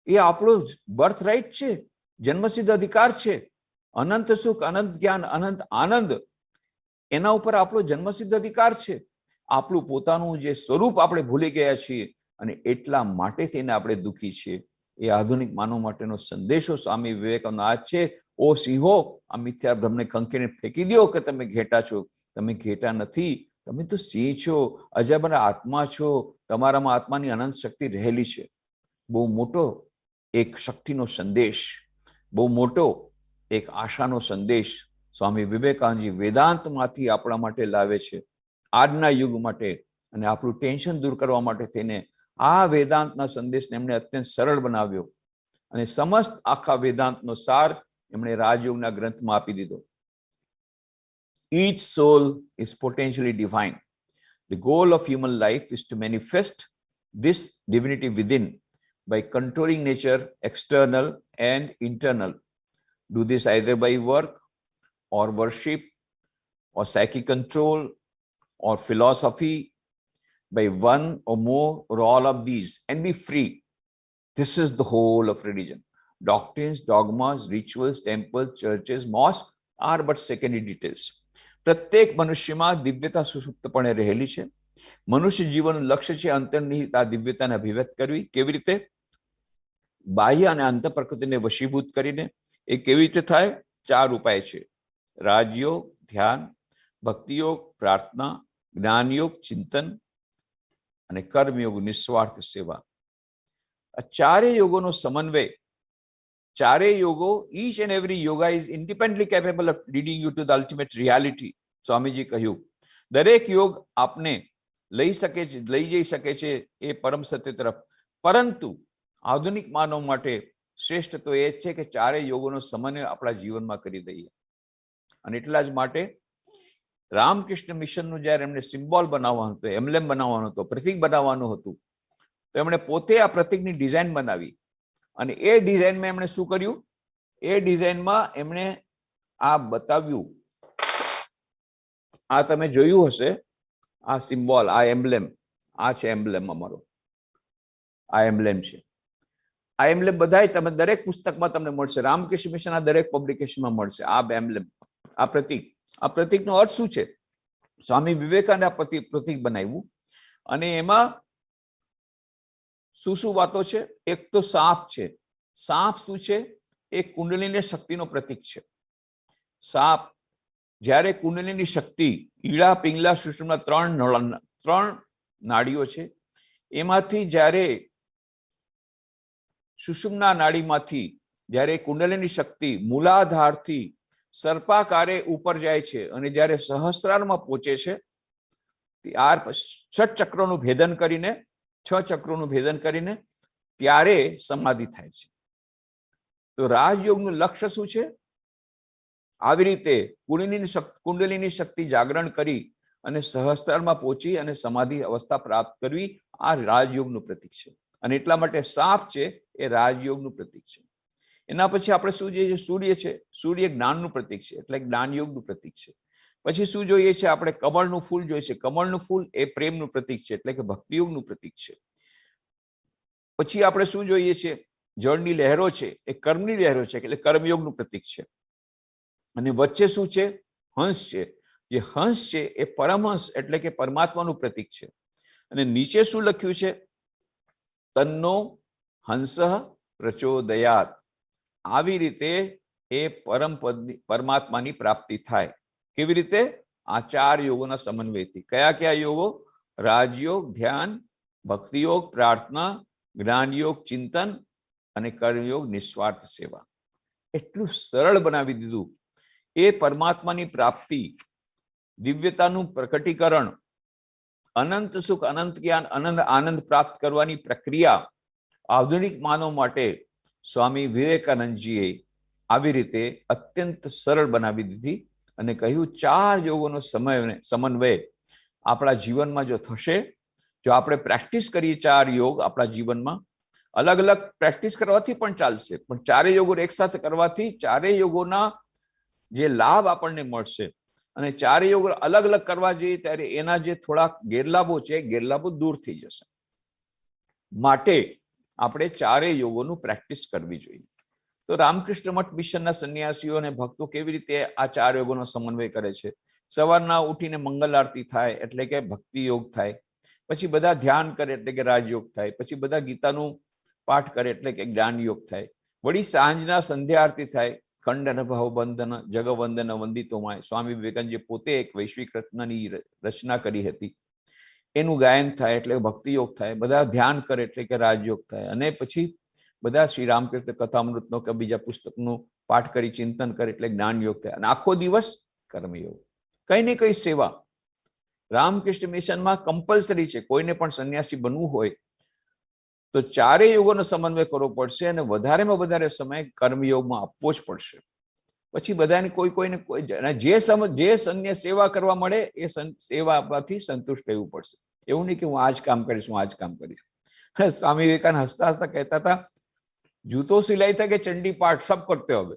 એ આપણો બર્થ રાઇટ છે, જન્મસિદ્ધ અધિકાર છે. અનંત સુખ, અનંત જ્ઞાન, અનંત આનંદ, એના ઉપર આપણો જન્મસિદ્ધ અધિકાર છે. આપણું પોતાનું જે સ્વરૂપ આપણે ભૂલી ગયા છીએ, અને એટલા માટે થઈને આપણે દુઃખી છીએ. એ આધુનિક માનવ માટેનો સંદેશો સ્વામી વિવેકાનંદ આ છે. ઓ સિંહો, આ મિથ્યા ભ્રમને ખંખેરીને ફેંકી દો કે તમે ઘેટા છો. તમે ઘેટા નથી, તમે તો સિંહ છો, અજબના આત્મા છો. તમારામાં આત્માની અનંત શક્તિ રહેલી છે. બહુ મોટો એક શક્તિનો સંદેશ, બહુ મોટો એક આશાનો સંદેશ સ્વામી વિવેકાનંદજી વેદાંતમાંથી આપણા માટે લાવે છે, આજના યુગ માટે. અને આપણું ટેન્શન દૂર કરવા માટે થઈને આ વેદાંતના સંદેશને એમણે અત્યંત સરળ બનાવ્યો, અને સમસ્ત આખા વેદાંતનો સાર એમણે રાજયોગના ગ્રંથમાં આપી દીધો. Each soul is potentially divine. The goal of human life is to manifest this divinity within by controlling nature, external and internal. Do this either by work or worship or psychic control or philosophy, by one or more or all of these, and be free. This is the whole of religion. Doctrines, dogmas, rituals, temples, churches, mosques are but secondary details. પ્રત્યેક મનુષ્યમાં દિવ્યતા સુષુપ્તપણે રહેલી છે. મનુષ્ય જીવનનું લક્ષ્ય છે અંતર્નિહિત આ દિવ્યતાને અભિવ્યક્ત કરવી. કેવી રીતે? બાહ્ય અને અંત પ્રકૃતિને વશીભૂત કરીને. એ કેવી રીતે થાય? 4 ઉપાય છે: રાજયોગ, ધ્યાન, ભક્તિયોગ, પ્રાર્થના, જ્ઞાનયોગ, ચિંતન, અને કર્મયોગ, નિસ્વાર્થ સેવા. આ ચારેય યોગોનો સમન્વય, ચારેય યોગો, each and every yoga is independently capable of leading you to the ultimate reality. Swamiji કહ્યું, દરેક યોગ આપને લઈ જઈ શકે છે એ પરમ સત્ય તરફ. પરંતુ આધુનિક માનવ માટે શ્રેષ્ઠ તો એ છે કે ચારેય યોગોનો સમન્વય આપણા જીવનમાં કરી દઈએ. અને એટલા જ માટે રામકૃષ્ણ મિશનનું જ્યારે એમને સિમ્બોલ બનાવવાનું હતું, એમ્બ્લેમ બનાવવાનું હતું, પ્રતીક બનાવવાનું હતું, તો એમણે પોતે આ પ્રતીકની ડિઝાઇન બનાવી. અને એ ડિઝાઇનમાં એમણે શું કર્યું? એ ડિઝાઇનમાં એમણે આ બતાવ્યું. આ તમે જોયું હશે, આ સિમ્બોલ, આ એમ્બ્લેમ, આ છે એમ્બ્લેમ અમારો. આ એમ્બ્લેમ છે. આ એમ્બ્લેમ બધાય તમે દરેક પુસ્તકમાં તમને મળશે. રામકૃષ્ણ મિશનના દરેક પબ્લિકેશનમાં મળશે આ એમ્બ્લેમ, આ પ્રતીક. આ પ્રતીકનો અર્થ શું છે? સ્વામી વિવેકાનંદે આ પ્રતીક બનાવ્યું, અને એમાં શું શું વાતો છે? એક તો સાપ છે. સાપ શું છે? એ કુંડલીની શક્તિનો પ્રતીક છે. સાપ, જ્યારે કુંડલીની શક્તિ, ઈળા, પિંગલા, સુષુમ્ના 3 નાડીઓ છે, એમાંથી જ્યારે સુષુમ્ના નાડીમાંથી જ્યારે કુંડલીની શક્તિ મૂલાધારથી સર્પાકારે ઉપર જાય છે, અને જ્યારે સહસ્રારમાં પહોંચે છે, ત્યાર 6 ચક્રોનું ભેદન કરીને, 6 ચક્રોનું ભેદન કરીને ત્યારે સમાધિ થાય છે. તો રાજયોગનું લક્ષ્ય શું છે? આવી રીતે કુંડલીની શક્તિ જાગરણ કરી અને સહસ્ત્રારમાં પહોંચી અને સમાધિ અવસ્થા પ્રાપ્ત કરવી, આ રાજયોગનું પ્રતીક છે. અને એટલા માટે સાપ છે એ રાજયોગનું પ્રતીક છે. એના પછી આપણે શું જોઈએ છે? સૂર્ય છે. સૂર્ય જ્ઞાનનું પ્રતીક છે, એટલે જ્ઞાનયોગનું પ્રતીક છે. પછી શું જોઈએ છે? આપણે કમળનું ફૂલ જોઈએ છે. કમળનું ફૂલ એ પ્રેમનું પ્રતીક છે, એટલે કે ભક્તિયોગનું પ્રતીક છે. પછી આપણે શું જોઈએ છે? જળની લહેરો છે, એ કર્મની લહેરો છે, એટલે કર્મયોગનું પ્રતીક છે. અને વચ્ચે શું છે? હંસ છે. જે હંસ છે એ પરમહંસ, એટલે કે પરમાત્માનું પ્રતીક છે. અને નીચે શું લખ્યું છે? તન્નો હંસ પ્રચોદયાત. આવી રીતે એ પરમાત્માની પ્રાપ્તિ થાય. કેવી રીતે? આ 4 યોગોના સમન્વયથી. કયા કયા યોગો? રાજયોગ, ધ્યાન, ભક્તિયોગ, પ્રાર્થના, જ્ઞાનયોગ, ચિંતન, અને કર્મયોગ, નિસ્વાર્થ સેવા. એટલું સરળ બનાવી દીધું. એ પરમાત્માની પ્રાપ્તિ, દિવ્યતાનું પ્રકટીકરણ, અનંત સુખ, અનંત જ્ઞાન, અનંત આનંદ પ્રાપ્ત કરવાની પ્રક્રિયા આધુનિક માનવ માટે સ્વામી વિવેકાનંદજીએ આવી રીતે અત્યંત સરળ બનાવી દીધી અને કહ્યું 4 યોગોનો સમન્વય આપણા જીવનમાં જો થશે, જો આપણે પ્રેક્ટિસ કરીએ 4 યોગ આપણા જીવનમાં, અલગ અલગ પ્રેક્ટિસ કરવાથી પણ ચાલશે, પણ 4 યોગો એક સાથે કરવાથી 4 યોગોના જે લાભ આપણને મળશે, અને 4 યોગો અલગ અલગ કરવા જોઈએ ત્યારે એના જે થોડા ગેરલાભો છે, ગેરલાભો દૂર થઈ જશે. માટે આપણે 4 યોગોનું પ્રેક્ટિસ કરવી જોઈએ. તો રામકૃષ્ણ મઠ મિશનના સંન્યાસીઓ અને ભક્તો કેવી રીતે આ 4 યોગોનો સમન્વય કરે છે? સવારના ઉઠીને મંગલ આરતી થાય એટલે કે ભક્તિ યોગ થાય, પછી બધા ધ્યાન કરે એટલે કે રાજયોગ થાય, પછી બધા ગીતાનું પાઠ કરે એટલે કે જ્ઞાન યોગ થાય, વળી સાંજના સંધ્યા આરતી થાય, ખંડન ભવબંધન જગવંદન વંદિતોમાય, સ્વામી વિવેકાનંદજી પોતે એક વૈશ્વિક રત્નની રચના કરી હતી, એનું ગાયન થાય એટલે ભક્તિ યોગ થાય, બધા ધ્યાન કરે એટલે કે રાજયોગ થાય, અને પછી બધા શ્રી રામકૃષ્ણ કથામૃતનો કે બીજા પુસ્તકનું પાઠ કરી ચિંતન કરે એટલે જ્ઞાન યોગ થાય, અને આખો દિવસ કર્મયોગ. કઈ ને કઈ સેવા રામકૃષ્ણ મિશનમાં કમ્પલસરી છે. કોઈને પણ સંન્યાસી બનવું હોય તો 4 યોગોનો સમન્વય કરવો પડશે, અને વધારેમાં વધારે સમય કર્મયોગમાં આપવો જ પડશે. પછી બધાને કોઈને જે સંન્યાસ સેવા કરવા મળે એ સેવા આપવાથી સંતુષ્ટ રહેવું પડશે. એવું નહીં કે હું આ જ કામ કરીશ, હું આ જ કામ કરીશ. સ્વામી વિવેકાનંદ હસતા હસતા કહેતા હતા, જૂતો સિલાઈ था कि चंडी पाठ सब करते होगे.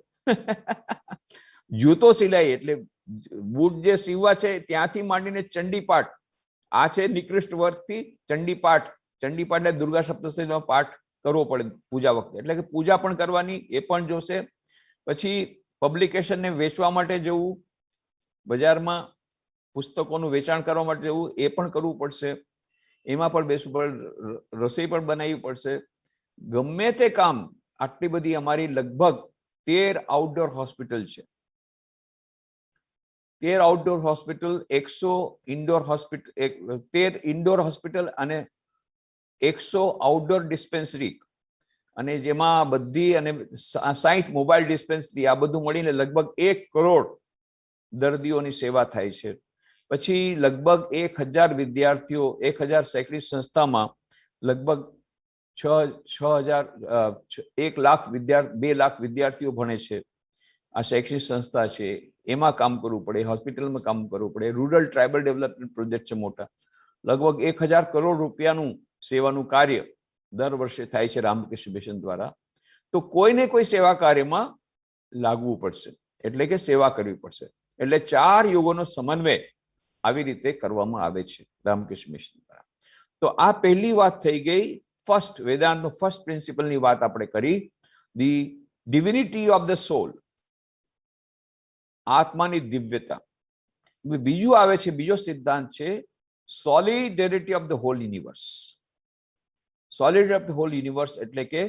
જૂતો સિલાઈ એટલે બૂટ જે સીવવા છે ત્યાંથી માંડીને ચંડી પાઠ, આ છે નિકૃષ્ટ વર્ગથી ચંડી પાઠ. ચંડી પાઠ એટલે દુર્ગા સપ્તશતીનો પાઠ કરવો પડે પૂજા વખતે, એટલે કે પૂજા પણ કરવાની, એ પણ જોશે. પછી પબ્લિકેશનને વેચવા માટે જવું, બજારમાં પુસ્તકોનું વેચાણ કરવા માટે જવું, એ પણ કરવું પડશે. એમાં પણ બેસવું પડે, રસોઈ પણ બનાવવી પડશે. ગમે તે કામ, આટલી બધી અમારી લગભગ 13 આઉટડોર હોસ્પિટલ છે, 13 outdoor hospital, 100 indoor hospital, 13 indoor hospital અને 100 આઉટડોર ડિસ્પેન્સરી, અને જેમાં બધી અને 60 મોબાઈલ ડિસ્પેન્સરી, આ બધું મળીને લગભગ 1 કરોડ દર્દીઓની સેવા થાય છે. પછી લગભગ 1000 વિદ્યાર્થીઓ, 1000 શૈક્ષણિક સંસ્થામાં લગભગ 1 લાખ 2 લાખ વિદ્યાર્થીઓ ભણે છે. આ શૈક્ષણિક સંસ્થા છે, એમાં કામ કરવું પડે, હોસ્પિટલમાં કામ કરવું પડે. રૂરલ ટ્રાઇબલ ડેવલપમેન્ટ પ્રોજેક્ટ છે મોટા, લગભગ 1000 કરોડ રૂપિયાનું સેવાનું કાર્ય દર વર્ષે થાય છે રામકૃષ્ણ મિશન દ્વારા. તો કોઈને કોઈ સેવા કાર્યમાં લાગવું પડશે, એટલે કે સેવા કરવી પડશે. એટલે 4 યોગોનો સમન્વય આવી રીતે કરવામાં આવે છે રામકૃષ્ણ મિશન દ્વારા. તો આ પહેલી વાત થઈ ગઈ, ફર્સ્ટ વેદાંતનો ફર્સ્ટ પ્રિન્સિપલની વાત આપણે કરી, the divinity of the soul, આત્માની દિવ્યતા. બીજું આવે છે, બીજો સિદ્ધાંત છે solidarity of the whole universe. Solidarity of the whole universe એટલે કે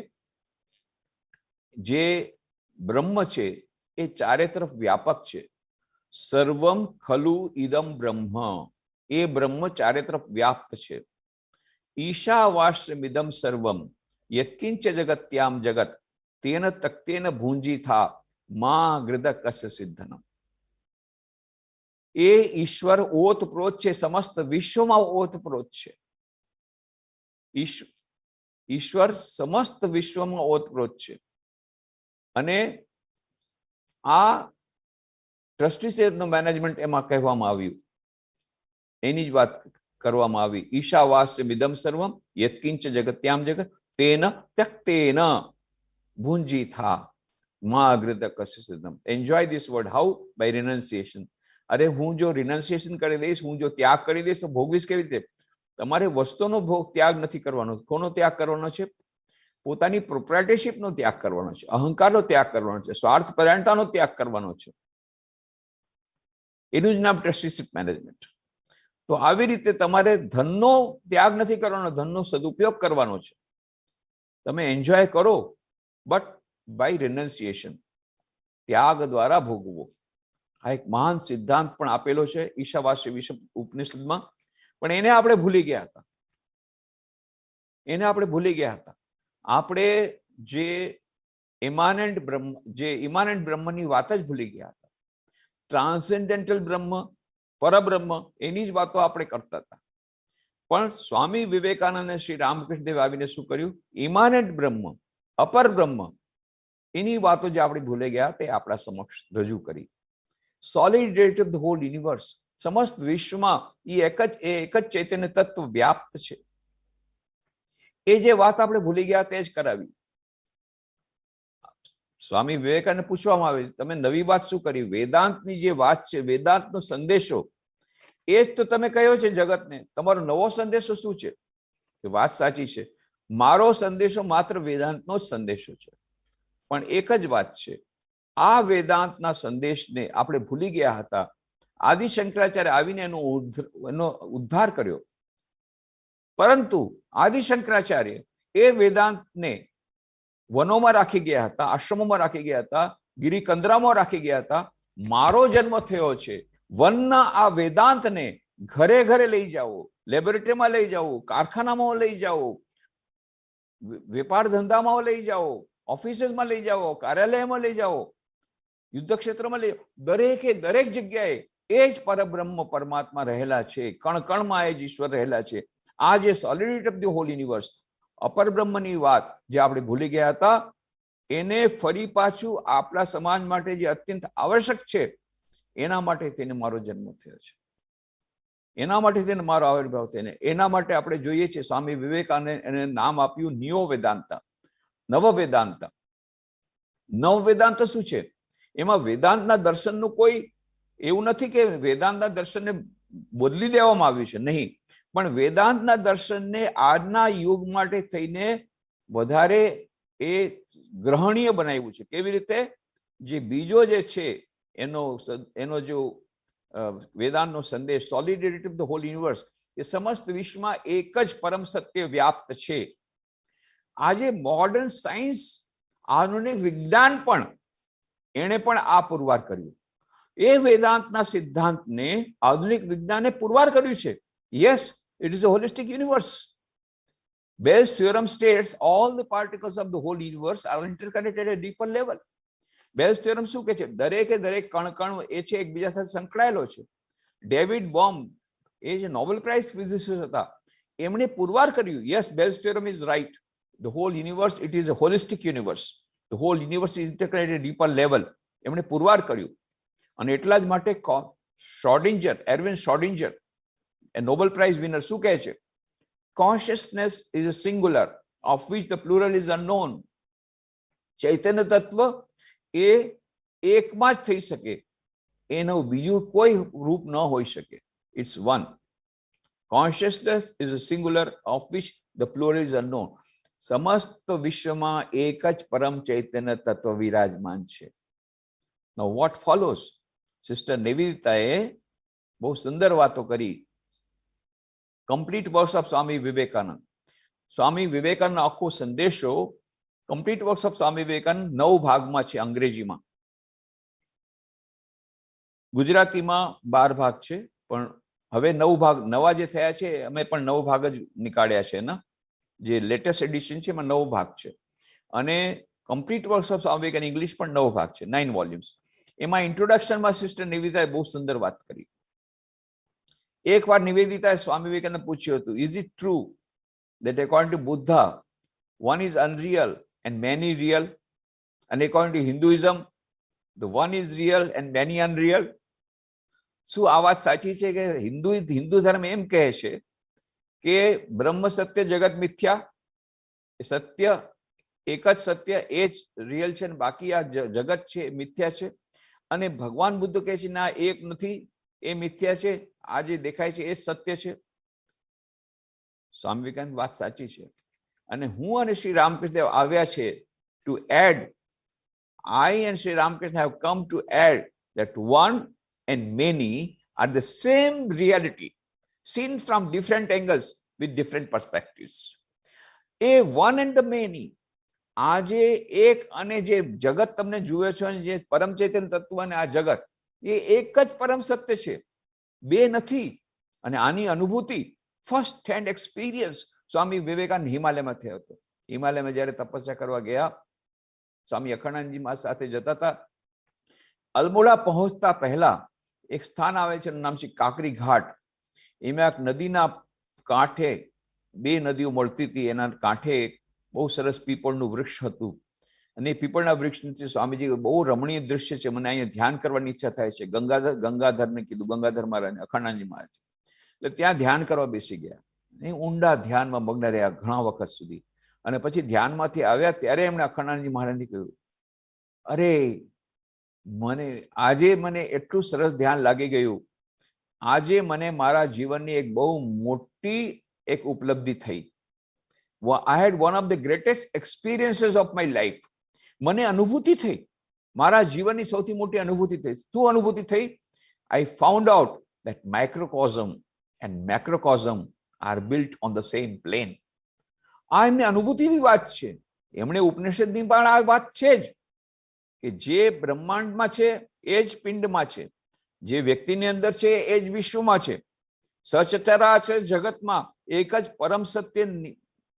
જે બ્રહ્મ છે એ ચારે તરફ વ્યાપક છે. સર્વમ ખલુ ઇદમ બ્રહ્મ, એ બ્રહ્મ ચારે તરફ વ્યાપ્ત છે. ઈશાવાસ્યમિદમ સર્વમ યત્કિંચ જગત્યામ જગત તેન તક્તેન ભૂંજી થા મા ગૃદકસ્ય સિદ્ધનમ. એ ઈશ્વર ઓતપ્રોત છે, સમસ્ત વિશ્વમાં ઓતપ્રોત છે. ઈશ્વર સમસ્ત વિશ્વમાં ઓતપ્રોત છે, અને આ ટ્રસ્ટીશીપનું મેનેજમેન્ટ એમાં કહેવામાં આવ્યું, એની જ વાત કરવામાં આવી. ઈશાવાસ્યમિદમ સર્વમ યત્કિંચ જગત્યામ જગત તેન ત્યક્તેન ભુંજીથા મા અગ્રદકસ્ય સિદ્ધમ. Enjoy this word. How? By renunciation. અરે હું જો રિનન્સિએશન કરી દઈશ, હું જો ત્યાગ કરી દઈશ તો ભોગવીશ કેવી રીતે? તમારે વસ્તુનો ભોગ ત્યાગ નથી કરવાનો. કોનો ત્યાગ કરવાનો છે? પોતાની પ્રોપ્રાઇટરશિપનો ત્યાગ કરવાનો છે, અહંકારનો ત્યાગ કરવાનો છે, સ્વાર્થ પરાયણતાનો ત્યાગ કરવાનો છે. એનું જ નામ ટ્રસ્ટીશિપ મેનેજમેન્ટ. તો આવી રીતે તમારે ધનનો ત્યાગ નથી કરવાનો, ધનનો સદુપયોગ કરવાનો છે. તમે એન્જોય કરો, બટ બાય રિનન્સિએશન, ત્યાગ દ્વારા ભોગવો. આ એક મહાન સિદ્ધાંત પણ આપેલો છે ઈશાવાસ્ય વિષય ઉપનિષદમાં, પણ એને આપણે ભૂલી ગયા હતા. આપણે જે ઇમાનન્ટ બ્રહ્મની વાત જ ભૂલી ગયા હતા. ટ્રાન્સેન્ડેન્ટલ બ્રહ્મ, પરબ્રહ્મ, એની જ વાતો આપણે કરતા હતા. પણ સ્વામી વિવેકાનંદ શ્રી રામકૃષ્ણ દેવ આવીને શું કર્યું? ઇમાનન્ટ બ્રહ્મ, અપર બ્રહ્મ, એની વાતો જે આપણે ભૂલી ગયા તે આપણા સમક્ષ રજૂ કરી. સોલિડિટી ઓફ ધ હોલ યુનિવર્સ, સમસ્ત વિશ્વમાં એક જ ચૈતન્ય તત્વ વ્યાપ્ત છે. એ જે વાત આપણે ભૂલી ગયા તે જ કરાવી. સ્વામી વિવેકાનંદ પૂછવામાં આવે, તમે નવી વાત શું કરી? વેદાંતની જે વાત છે, વેદાંતનો સંદેશો, એ જ તો તમે કહ્યો છે જગતને. તમારો નવો સંદેશો શું છે? વાત સાચી છે, મારો સંદેશો માત્ર વેદાંતનો જ સંદેશો છે. પણ એક જ વાત છે, આ વેદાંતના સંદેશને આપણે ભૂલી ગયા હતા. આદિ શંકરાચાર્ય આવીને એનો ઉદ્ધાર કર્યો. પરંતુ આદિ શંકરાચાર્ય એ વેદાંતને વનોમાં રાખી ગયા હતા, આશ્રમોમાં રાખી ગયા હતા, ગિરિકંદરામાં રાખી ગયા હતા. મારો જન્મ થયો છે, વનના આ વેદાંતને ઘરે ઘરે લઈ જાઓ, લેબોરેટરીમાં લઈ જાઓ, કારખાનામાં લઈ જાઓ, વેપાર ધંધામાં લઈ જાઓ, ઓફિસીસમાં લઈ જાઓ, કાર્યાલયમાં લઈ જાઓ, યુદ્ધ ક્ષેત્રમાં લઈ જાઓ. દરેકે દરેક જગ્યાએ એ જ પરબ્રહ્મ પરમાત્મા રહેલા છે. કણ કણમાં એ જ ઈશ્વર રહેલા છે. આ જે solidity of the whole universe, અપર બ્રહ્મની વાત જે આપણે ભૂલી ગયા હતા, એને ફરી પાછું આપણા સમાજ માટે જે અત્યંત આવશ્યક છે, એના માટે તેને મારો જન્મ થયો છે, એના માટે તેને મારો આવિર્ભાવ થયો. એના માટે આપણે જોઈએ છીએ સ્વામી વિવેકાનંદ એને નામ આપ્યું નિયો વેદાંતા, નવ વેદાંતા. નવ વેદાંત શું છે? એમાં વેદાંતના દર્શનનું કોઈ એવું નથી કે વેદાંતના દર્શનને બદલી દેવામાં આવ્યું છે, નહીં. પણ વેદાંતના દર્શનને આજના યુગ માટે થઈને વધારે એ ગ્રહણીય બનાવ્યું છે. કેવી રીતે? જે બીજો જે છે એનો જો વેદાંતનો સંદેશ, સોલિડિટી ઓફ ધ હોલ યુનિવર્સ, એ સમસ્ત વિશ્વમાં એક જ પરમ સત્ય વ્યાપ્ત છે. આજે મોડર્ન સાયન્સ, આધુનિક વિજ્ઞાન પણ એણે પણ આ પુરવાર કર્યું. એ વેદાંતના સિદ્ધાંતને આધુનિક વિજ્ઞાને પુરવાર કર્યું છે. Yes, it is a holistic universe. Bell's theorem states all the particles of the whole universe are interconnected at a deeper level. Bell's theorem શું કહે છે? દરેકે દરેક કણ કણ એ છે એકબીજા સાથે સંકળાયેલો છે. ડેવિડ બોમ્બ, એ જે નોબેલ પ્રાઇઝ ફિઝિસિસ્ટ હતા, એમણે પુરવાર કર્યું. Yes, Bell's theorem is right. The whole universe, it is a holistic universe. The whole universe is interconnected at a deeper level. એમણે પુરવાર કર્યું. અને એટલા જ માટે Schrodinger, Erwin Schrodinger, a Nobel Prize winner, શું કહે છે? Consciousness is a singular of which the plural is unknown. ચૈતન્ય તત્વ એ એકમાં જ થઈ શકે, એનું બીજું કોઈ રૂપ ન હોઈ શકે. It's one. Consciousness is a singular of which the plural is unknown. સમસ્ત વિશ્વમાં એક જ પરમ ચૈતન્ય તત્વ વિરાજમાન છે. Now what follows? સિસ્ટર નિવેદિતાએ બહુ સુંદર વાતો કરી. Complete works of Swami Vivekananda. Swami Vivekananda આખો સંદેશો complete works of Swami Vivekananda 9 ભાગમાં છે. અંગ્રેજીમાં, ગુજરાતીમાં 12 ભાગ છે, પણ હવે 9 ભાગ નવા જે થયા છે, અમે પણ 9 ભાગ જ નીકાળ્યા છે ને. જે લેટેસ્ટ એડિશન છે એમાં 9 ભાગ છે. અને complete works of Swami Vivekananda English પણ 9 ભાગ છે, 9 વોલ્યુમ્સ. એમાં ઇન્ટ્રોડક્શનમાં સિસ્ટર નિવેદિતાએ બહુ સુંદર વાત કરી. એકવાર નિવેદિતાએ સ્વામી વિવેકાનંદ પૂછ્યું હતું, is it true that according to Buddha one is unreal and many real, and according to Hinduism the one is real and many unreal? શું આ વાત સાચી છે કે હિન્દુ ધર્મ એમ કહે છે કે બ્રહ્મ સત્ય, જગત મિથ્યા? સત્ય એક જ સત્ય, એ જ રિયલ છે, બાકી આ જગત છે મિથ્યા છે. અને ભગવાન બુદ્ધ કહે છે ના, એક નથી, એ મિથ્યા છે, આ જે દેખાય છે એ જ સત્ય છે. સ્વામી વિવેકાનંદ વાત સાચી છે. અને હું અને શ્રી રામકૃષ્ણ આવ્યા છે to add, I and Sri Ramakrishna have come to add that one and many are the same reality seen from different angles with different perspectives. A one and the many, આજે એક અને જે જગત તમને જુએ છો, જે પરમ ચૈતન્ય તત્વ અને આ જગત, એ એક જ પરમ સત્ય છે, બે નથી. અને આની અનુભૂતિ, first hand experience Swami Vivekananda હિમાલયમાં થયો હતો. હિમાલયમાં જ્યારે તપસ્યા કરવા ગયા, સ્વામી અખંડાનંદજી મહારાજ સાથે જતા હતા. અલ્મોડા પહોંચતા પહેલા એક સ્થાન આવે છે, નામ છે કાકરી ઘાટ. એમાં એક નદીના કાંઠે, 2 નદીઓ મળતી હતી, એના કાંઠે બહુ સરસ પીપળનું વૃક્ષ હતું. અને પીપળના વૃક્ષ નીચે સ્વામીજી બહુ રમણીય દૃશ્ય છે, મને અહીંયા ધ્યાન કરવાની ઈચ્છા થાય છે. ગંગાધરને કીધું, ગંગાધર મહારાજ, અખંડાનંદજી મહારાજ, એટલે ત્યાં ધ્યાન કરવા બેસી ગયા. એ ઊંડા ધ્યાનમાં મગ્ન રહ્યા ઘણા વખત સુધી. અને પછી ધ્યાનમાંથી આવ્યા ત્યારે એમણે અખંડાનંદજી મહારાજને કહ્યું, અરે આજે મને એટલું સરસ ધ્યાન લાગી ગયું, આજે મને મારા જીવનની એક બહુ મોટી એક ઉપલબ્ધિ થઈ. I had one of the greatest experiences of my life. મને અનુભૂતિ થઈ, મારા જીવનની સૌથી મોટી અનુભૂતિ થઈ. શું અનુભૂતિ થઈ? I found out that microcosm and macrocosm are built on the same plane. આ એમની અનુભૂતિની વાત છે. એમણે ઉપનિષદની પણ આ વાત છે જ કે જે બ્રહ્માંડમાં છે એ જ પિંડમાં છે, જે વ્યક્તિની અંદર છે એ જ વિશ્વમાં છે. સચરાચર જગતમાં એક જ પરમ સત્ય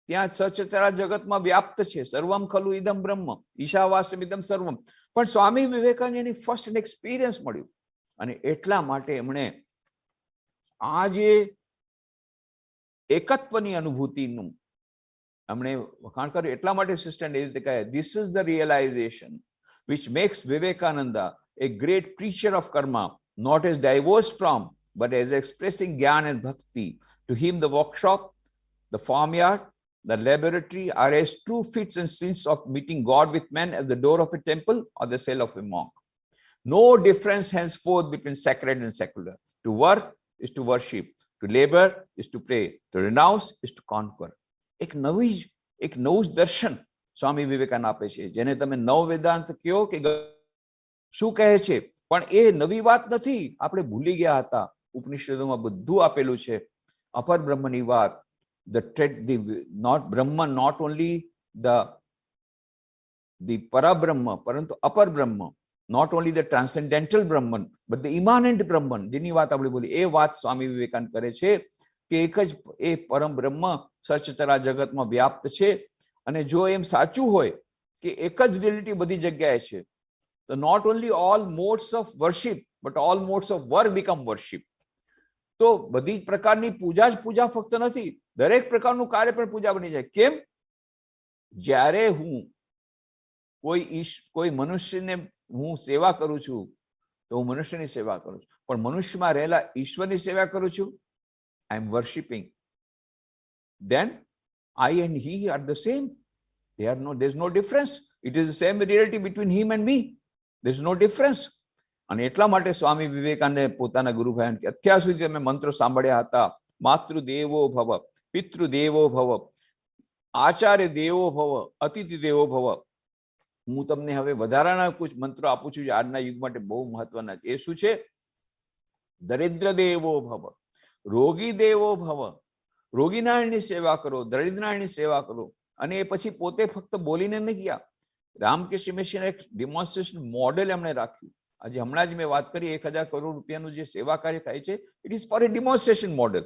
ત્યાં સચરાચર જગતમાં વ્યાપ્ત છે. સર્વમ ખલુ ઇદમ બ્રહ્મ ઈશાવાસ્યમ ઇદમ સર્વમ. પણ સ્વામી વિવેકાનંદની ફર્સ્ટ એક્સપિરિયન્સ મળ્યું અને એટલા માટે એમણે આ જે એકત્વની અનુભૂતિનું એમણે વખાણ કર્યું. એટલા માટે સિસ્ટર એ રીતે કહે, this is the realisation which makes Vivekananda a great preacher of karma, not as divorced from, but as expressing Gyan and Bhakti. To him, the workshop, the farmyard, the laboratory are as true fits and scenes of meeting God with men at the door of a temple or the cell of a monk. No difference henceforth between sacred and secular. To work is to worship, to labor is to pray, to renounce is to conquer. એક નવું જ દર્શન સ્વામી વિવેકાનંદ આપે છે, જેને તમે નવ વેદાંત કહો કે શું કહે છે, પણ એ નવી વાત નથી. આપણે ભૂલી ગયા હતા. ઉપનિષદોમાં બધું આપેલું છે. અપર બ્રહ્મની વાત, not only the parabrahma, પરંતુ અપર બ્રહ્મ, not only the transcendental Brahman, but the immanent Brahman, જેની વાત આપણે બોલી, એ વાત સ્વામી વિવેકાનંદ કરે છે કે એક જ એ પરમ બ્રહ્મ સચરાચર જગતમાં વ્યાપ્ત છે. અને જો એમ સાચું હોય કે એક જ રિયાલિટી બધી જગ્યાએ છે, તો not only all modes of worship but all modes of work become worship. તો બધી જ પ્રકારની પૂજા જ પૂજા ફક્ત નથી, દરેક પ્રકારનું કાર્ય પણ પૂજા બની જાય. કેમ? જ્યારે હું કોઈ મનુષ્યને હું સેવા કરું છું તો હું મનુષ્યની સેવા કરું છું, પણ મનુષ્યમાં રહેલા ઈશ્વરની સેવા કરું છું, આઈ એમ વર્શિપિંગ. Then I and he are the same. There's no difference. It is the same reality between him and me. There's no difference. અને એટલા માટે સ્વામી વિવેકાનંદે પોતાના ગુરુભાઈ કે અત્યાર સુધી તમે મંત્રો સાંભળ્યા હતા, માતૃદેવો ભવ, પિતૃદેવો ભવ, આચાર્ય દેવો ભવ, અતિથિ દેવો ભવ. હું તમને હવે વધારાના કુછ મંત્રો આપું છું જે આજના યુગ માટે બહુ મહત્વના છે. એ શું છે? દરિદ્ર દેવો ભવ, રોગી દેવો ભવ. રોગીનારાયણની સેવા કરો, દરિદ્રનારાયણની સેવા કરો. અને એ પછી પોતે ફક્ત બોલીને નહીં ગયા. રામકૃષ્ણ મિશન એક ડેમોન્સ્ટ્રેશન મોડેલ એમણે રાખ્યું. આજે હમણાં જ મેં વાત કરી 1000 કરોડ રૂપિયાનું જે સેવા કાર્ય થાય છે, it is four A demonstration model.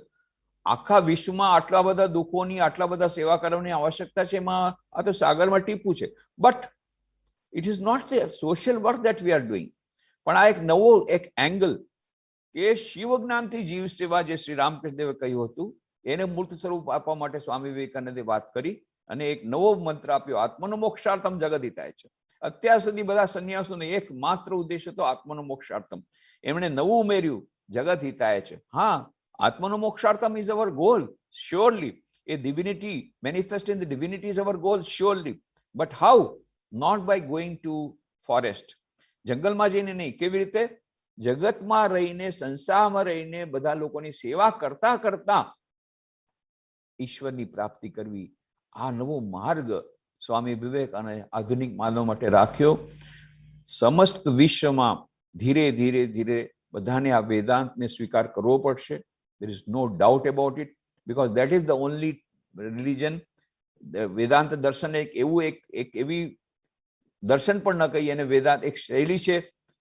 આખા વિશ્વમાં આટલા બધા દુઃખોની, આટલા બધા સેવા કરવાની આવશ્યકતા છે, એમાં આ તો સાગરમાં ટીપું છે. But it is not the social work that we are doing. પણ આ એક નવો એક એંગલ કે શિવ જ્ઞાનથી જીવ સેવા, જે શ્રી રામકૃષ્ણ દેવે કહ્યું હતું, એને મૂર્ત સ્વરૂપ આપવા માટે સ્વામી વિવેકાનંદે વાત કરી અને એક નવો મંત્ર આપ્યો, આત્મનો મોક્ષાર્થમ જગત હિતાય છે. અત્યાર સુધી બધા સંન્યાસોનો એક માત્ર ઉદ્દેશ હતો, આત્મનો મોક્ષાર્થમ. એમણે નવું ઉમેર્યું, જગત હિતાય છે. હા, આત્મનો મોક્ષાર્થમ is our goal, surely. A divinity, manifest in the divinity is our goal, surely. But how? Not by going to forest. જંગલમાં જઈને નહીં. કેવી રીતે? જગતમાં રહીને, સંસારમાં રહીને બધા લોકોની સેવા કરતા કરતા ઈશ્વરની પ્રાપ્તિ કરવી. આ નવો માર્ગ સ્વામી વિવેકાનંદે આધુનિક માનવ માટે રાખ્યો. સમસ્ત વિશ્વમાં ધીરે ધીરે ધીરે બધાને આ વેદાંતને સ્વીકાર કરવો પડશે. there is no doubt about it, because that is the only religion. Vedanta દર્શન એક એવું એક એવી દર્શન પણ ન કહીએ, અને વેદાંત એક શૈલી છે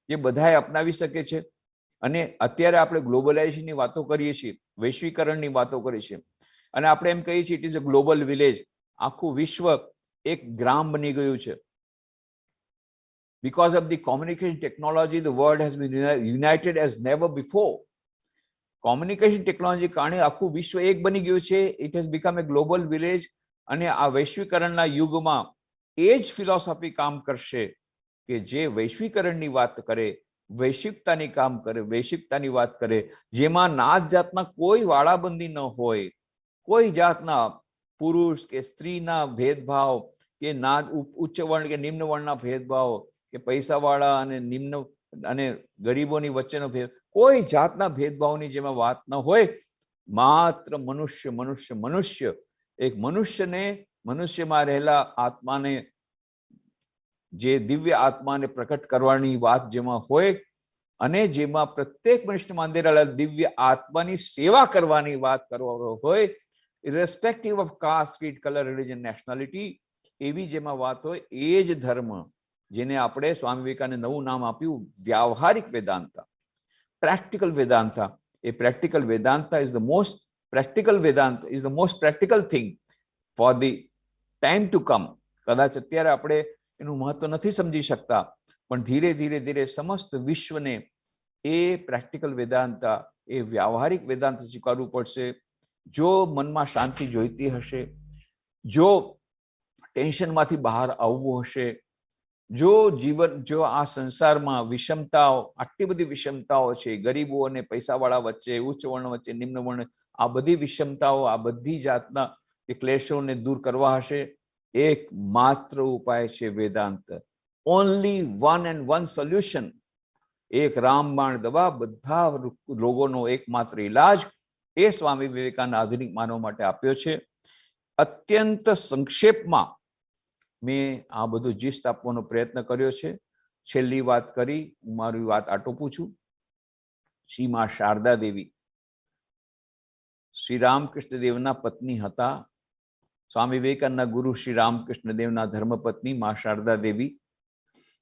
જે બધાએ અપનાવી શકે છે. અને અત્યારે આપણે ગ્લોબલાઇઝેશનની વાતો કરીએ છીએ, વૈશ્વિકરણની વાતો કરીએ છીએ, અને આપણે એમ કહીએ છીએ it is a global village. આખું વિશ્વ એક ગ્રામ બની ગયું છે. Because of the communication technology, the world has been united as never before. Communication technology કારણે આખું વિશ્વ એક બની ગયું છે. It has become A global village. અને આ વૈશ્વિકરણના યુગમાં એ જ ફિલોસોફી કામ કરશે કે જે વૈશ્વિકરણની વાત કરે, વૈશ્વિકતાની કામ કરે, વૈશ્વિકતાની વાત કરે, જેમાં નાત જાતના કોઈ વાળાબંધી ન હોય, કોઈ જાતના પુરુષ કે સ્ત્રીના ભેદભાવ કે નાત ઉચ્ચ વર્ણ કે નિમ્ન વર્ણના ભેદભાવ કે પૈસાવાળા અને નિમ્ન અને ગરીબોની વચ્ચેનો ભેદ, કોઈ જાતના ભેદભાવની જેમાં વાત ન હોય, માત્ર મનુષ્ય મનુષ્ય મનુષ્ય, એક મનુષ્યને, મનુષ્યમાં રહેલા આત્માને, જે દિવ્ય આત્માને પ્રકટ કરવાની વાત જેમાં હોય, અને જેમાં પ્રત્યેક મનુષ્યમાં અંદરેલા દિવ્ય આત્માની સેવા કરવાની વાત કરવાનો હોય, irrespective of caste, creed, colour, religion, nationality, એવી જેમાં વાત હોય, એ જ ધર્મ, જેને આપણે સ્વામી વિવેકાનંદે નવું નામ આપ્યું વ્યાવહારિક Vedanta, practical Vedanta. A practical Vedanta is the most practical Vedanta is the most practical thing for the time to come. કદાચ અત્યારે આપણે એનું મહત્વ નથી સમજી શકતા, પણ ધીરે ધીરે ધીરે સમસ્ત વિશ્વને એ પ્રેક્ટિકલ વેદાંતા, એ વ્યાવહારિક વેદાંત સ્વીકારવું પડશે. જો મનમાં શાંતિ જોઈતી હશે, જો ટેન્શનમાંથી બહાર આવવું હશે, જો જીવન, જો આ સંસારમાં વિષમતાઓ, આટલી બધી વિષમતાઓ છે, ગરીબો અને પૈસાવાળા વચ્ચે, ઉચ્ચ વર્ણ વચ્ચે, નિમ્ન વર્ણ, આ બધી વિષમતાઓ, આ બધી જાતના ક્લેશોને દૂર કરવા હશે, એક માત્ર ઉપાય છે Vedanta. Only one and one solution. એક રામબાણ દવા બધા રોગોનો એકમાત્ર ઇલાજ એ સ્વામી વિવેકાનંદ આધુનિક માનવ માટે આપ્યો છે. અત્યંત સંક્ષેપમાં મેં આ બધું જીસ્ટ આપવાનો પ્રયત્ન કર્યો છે. છેલ્લી વાત કરી, હું મારી વાત આટોપું છું. શ્રી માં શારદા દેવી શ્રી રામકૃષ્ણ દેવના પત્ની હતા. સ્વામી વિવેકાનંદના ગુરુ શ્રી રામકૃષ્ણ દેવના ધર્મપત્ની માં શારદા દેવી,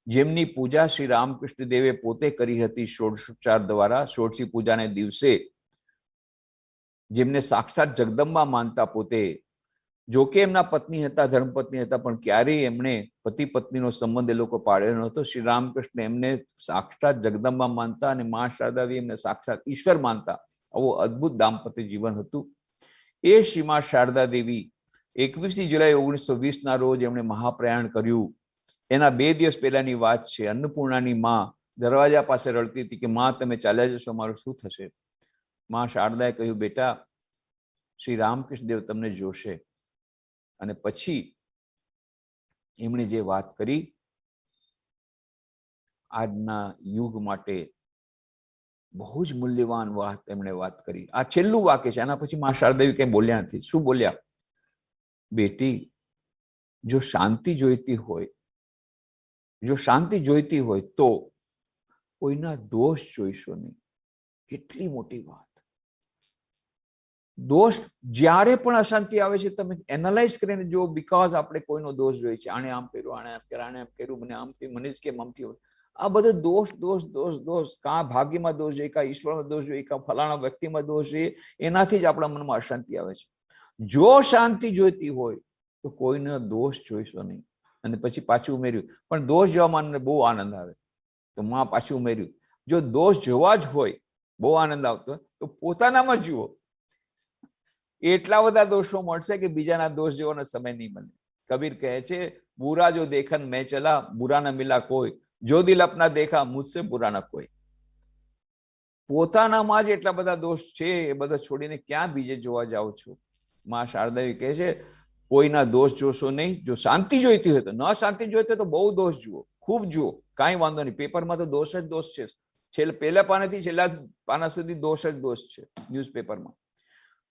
જેમની પૂજા શ્રી રામકૃષ્ણ દેવે પોતે કરી હતી ષોડશોપચાર દ્વારા. ષોડશી પૂજાને દિવસે જેમને સાક્ષાત જગદંબા માનતા પોતે, જોકે એમના પત્ની હતા, ધર્મપત્ની હતા, પણ ક્યારેય એમણે પતિ પત્નીનો સંબંધ એ લોકો પાડ્યો નહોતો. શ્રી રામકૃષ્ણ એમને સાક્ષાત જગદંબા માનતા અને મા શારદાદેવી એમને સાક્ષાત ઈશ્વર માનતા. આવો અદ્ભુત દાંપત્ય જીવન હતું. એ શ્રી મા શારદા દેવી 21 જુલાઈ 1920 ના રોજ એમણે મહાપ્રયાણ કર્યું. એના 2 દિવસ પહેલાની વાત છે. અન્નપૂર્ણાની માં દરવાજા પાસે રડતી હતી કે માં તમે ચાલ્યા જશો, મારું શું થશે? માં શારદાએ કહ્યું, બેટા, શ્રી રામકૃષ્ણ દેવ તમને જોશે. અને પછી એમણે જે વાત કરી, આજના યુગ માટે બહુ જ મૂલ્યવાન વાત એમણે વાત કરી. આ છેલ્લું વાક્ય છે. આના પછી માં શારદાદેવી કંઈ બોલ્યા નથી. શું બોલ્યા? બેટી, જો શાંતિ જોઈતી હોય, જો શાંતિ જોઈતી હોય તો કોઈના દોષ જોઈશો નહીં. કેટલી મોટી વાત! દોષ જ્યારે પણ અશાંતિ આવે છે, તમે એનાલાઇઝ કરીને જો, બીકોઝ આપણે કોઈનો દોષ જોઈએ છે, આને આમ કર્યું, આને આમ કર્યું, આને આમ કર્યું, મને આમથી, મને જ કેમ આમથી. આ બધો દોષ દોષ દોષ દોષ, કાં ભાગ્યમાં દોષ જોઈએ, કાં ઈશ્વરમાં દોષ જોઈએ, કાં ફલાણા વ્યક્તિમાં દોષ જોઈએ, એનાથી જ આપણા મનમાં અશાંતિ આવે છે. જો શાંતિ જોઈતી હોય તો કોઈનો દોષ જોઈશો નહીં. અને પછી પાછું ઉમેર્યું, પણ દોષ જોવામાં મને બહુ આનંદ આવે. તો માં પાછું ઉમેર્યું, જો દોષ જોવા જ હોય, બહુ આનંદ આવતો, તો પોતાનામાં જુઓ. એટલા બધા દોષો મળશે કે બીજાના દોષ જોવાનો સમય નહીં મળે. કબીર કહે છે, બુરા જો દેખન મેં ચલા, બુરા ના મિલા કોઈ, જો દિલ અપના દેખા, મુझसे બુરા ના કોઈ. પોતાનામાં જ એટલા બધા દોષ છે, એ બધા છોડીને ક્યાં બીજે જોવા જાઓ છો? માં શારદાદેવી કહે છે, કોઈના દોષ જોશો નહીં. જો શાંતિ જોઈતી હોય તો, ન શાંતિ જોઈતી હોય તો બહુ દોષ જુઓ, ખૂબ જુઓ, કાંઈ વાંધો નહીં. પેપરમાં તો દોષ જ દોષ છે. પહેલા પાનાથી છેલ્લા પાના સુધી દોષ જ દોષ છે ન્યૂઝપેપરમાં.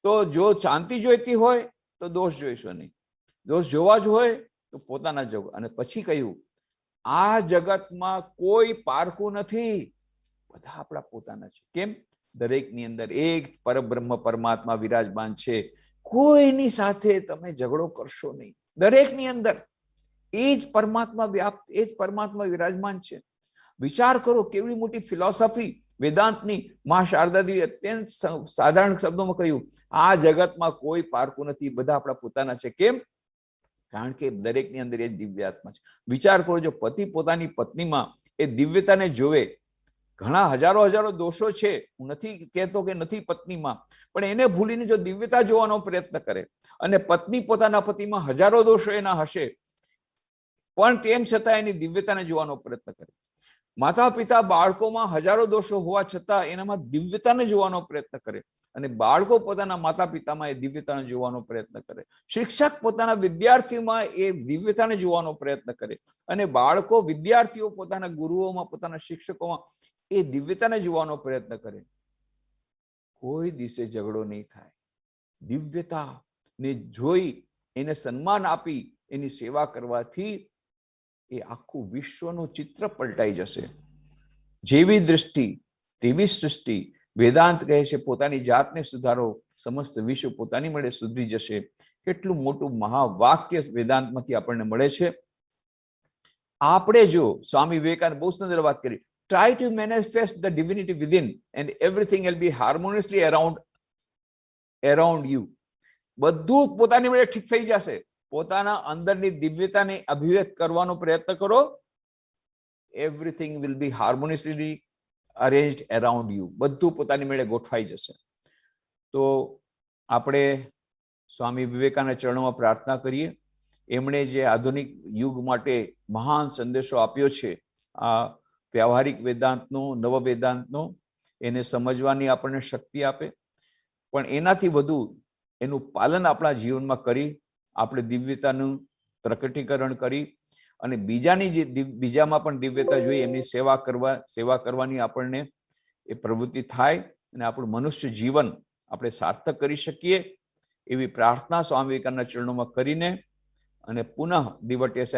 તો જો શાંતિ જોઈતી હોય તો દોષ જોઈશો નહીં. દોષ જોવા જ હોય તો પોતાના જોવો. અને પછી કહ્યું, આ જગતમાં કોઈ પારકું નથી, બધા આપણા પોતાના છે. કેમ? દરેકની અંદર એક પરબ્રહ્મ પરમાત્મા વિરાજમાન છે. કોઈની સાથે તમે ઝઘડો કરશો નહીં. દરેકની અંદર એ જ પરમાત્મા વ્યાપ્ત, એ જ પરમાત્મા વિરાજમાન છે. વિચાર કરો, કેવી મોટી ફિલોસોફી વેદાંતની માં શારદાદેવી અત્યંત સાધારણ શબ્દોમાં કહ્યું, આ જગતમાં કોઈ પારકું નથી, બધા આપણા પોતાના છે. કેમ? કારણ કે દરેકની અંદર એ દિવ્યાત્મા છે. વિચાર કરો, જો પતિ પોતાની પત્નીમાં એ દિવ્યતાને જોવે, ઘણા હજારો હજારો દોષો છે, હું નથી કહેતો કે નથી પત્નીમાં, પણ એને ભૂલીને જો દિવ્યતા જોવાનો પ્રયત્ન કરે, અને પત્ની પોતાના પતિમાં હજારો દોષો એના હશે, પણ તેમ છતાં એની દિવ્યતાને જોવાનો પ્રયત્ન કરે. માતા પિતા બાળકોમાં હજારો દોષો હોવા છતાં એનામાં દિવ્યતાને જોવાનો પ્રયત્ન કરે, અને બાળકો પોતાના માતા પિતામાં એ દિવ્યતાને જોવાનો પ્રયત્ન કરે. શિક્ષક પોતાના વિદ્યાર્થીઓમાં એ દિવ્યતાને જોવાનો પ્રયત્ન કરે, અને બાળકો વિદ્યાર્થીઓ પોતાના ગુરુઓમાં, પોતાના શિક્ષકોમાં એ દિવ્યતાને જોવાનો પ્રયત્ન કરે. કોઈ દિવસે ઝઘડો નહીં થાય. દિવ્યતાને જોઈ એને સન્માન આપી એની સેવા કરવાથી એ આખું વિશ્વનું ચિત્ર પલટાઈ જશે. જેવી દૃષ્ટિ તેવી સૃષ્ટિ. વેદાંત કહે છે પોતાની જાતને સુધારો, સમસ્ત વિશ્વ પોતાની મળે સુધરી જશે. કેટલું મોટું મહાવાક્ય વેદાંતમાંથી આપણને મળે છે. આપણે જો સ્વામી વિવેકાનંદ બહુ સુંદર વાત કરી, try to manifest the divinity within and everything will be harmoniously around you. બધું પોતાની મળે ઠીક થઈ જશે. પોતાના અંદરની દિવ્યતાને અભિવ્યક્ત કરવાનો પ્રયત્ન કરો. Everything will be harmoniously arranged around you. બધું પોતાની મેળે ગોઠવાઈ જશે. તો આપણે સ્વામી વિવેકાનંદ ચરણોમાં પ્રાર્થના કરીએ. એમણે જે આધુનિક યુગ માટે મહાન સંદેશો આપ્યો છે, આ વ્યવહારિક વેદાંતનો, નવ વેદાંતનો, એને સમજવાની આપણને શક્તિ આપે, પણ એનાથી વધુ એનું પાલન આપણા જીવનમાં કરી આપણે દિવ્યતાનું પ્રકટીકરણ કરી અને બીજાની જે બીજામાં પણ દિવ્યતા જોઈ એમની સેવા કરવાની આપણને એ પ્રવૃત્તિ થાય અને આપણું મનુષ્ય જીવન આપણે સાર્થક કરી શકીએ એવી પ્રાર્થના સ્વામી વિવેકાનંદના ચરણોમાં કરીને અને પુનઃ દિવટિયા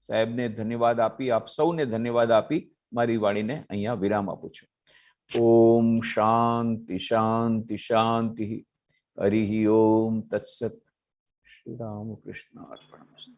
સાહેબને ધન્યવાદ આપી, આપ સૌને ધન્યવાદ આપી મારી વાણીને અહીંયા વિરામ આપું છું. ઓમ શાંતિ શાંતિ શાંતિ. હરિ ઓમ તત્સત. શ્રી રામ કૃષ્ણ અર્પણમસ્તુ.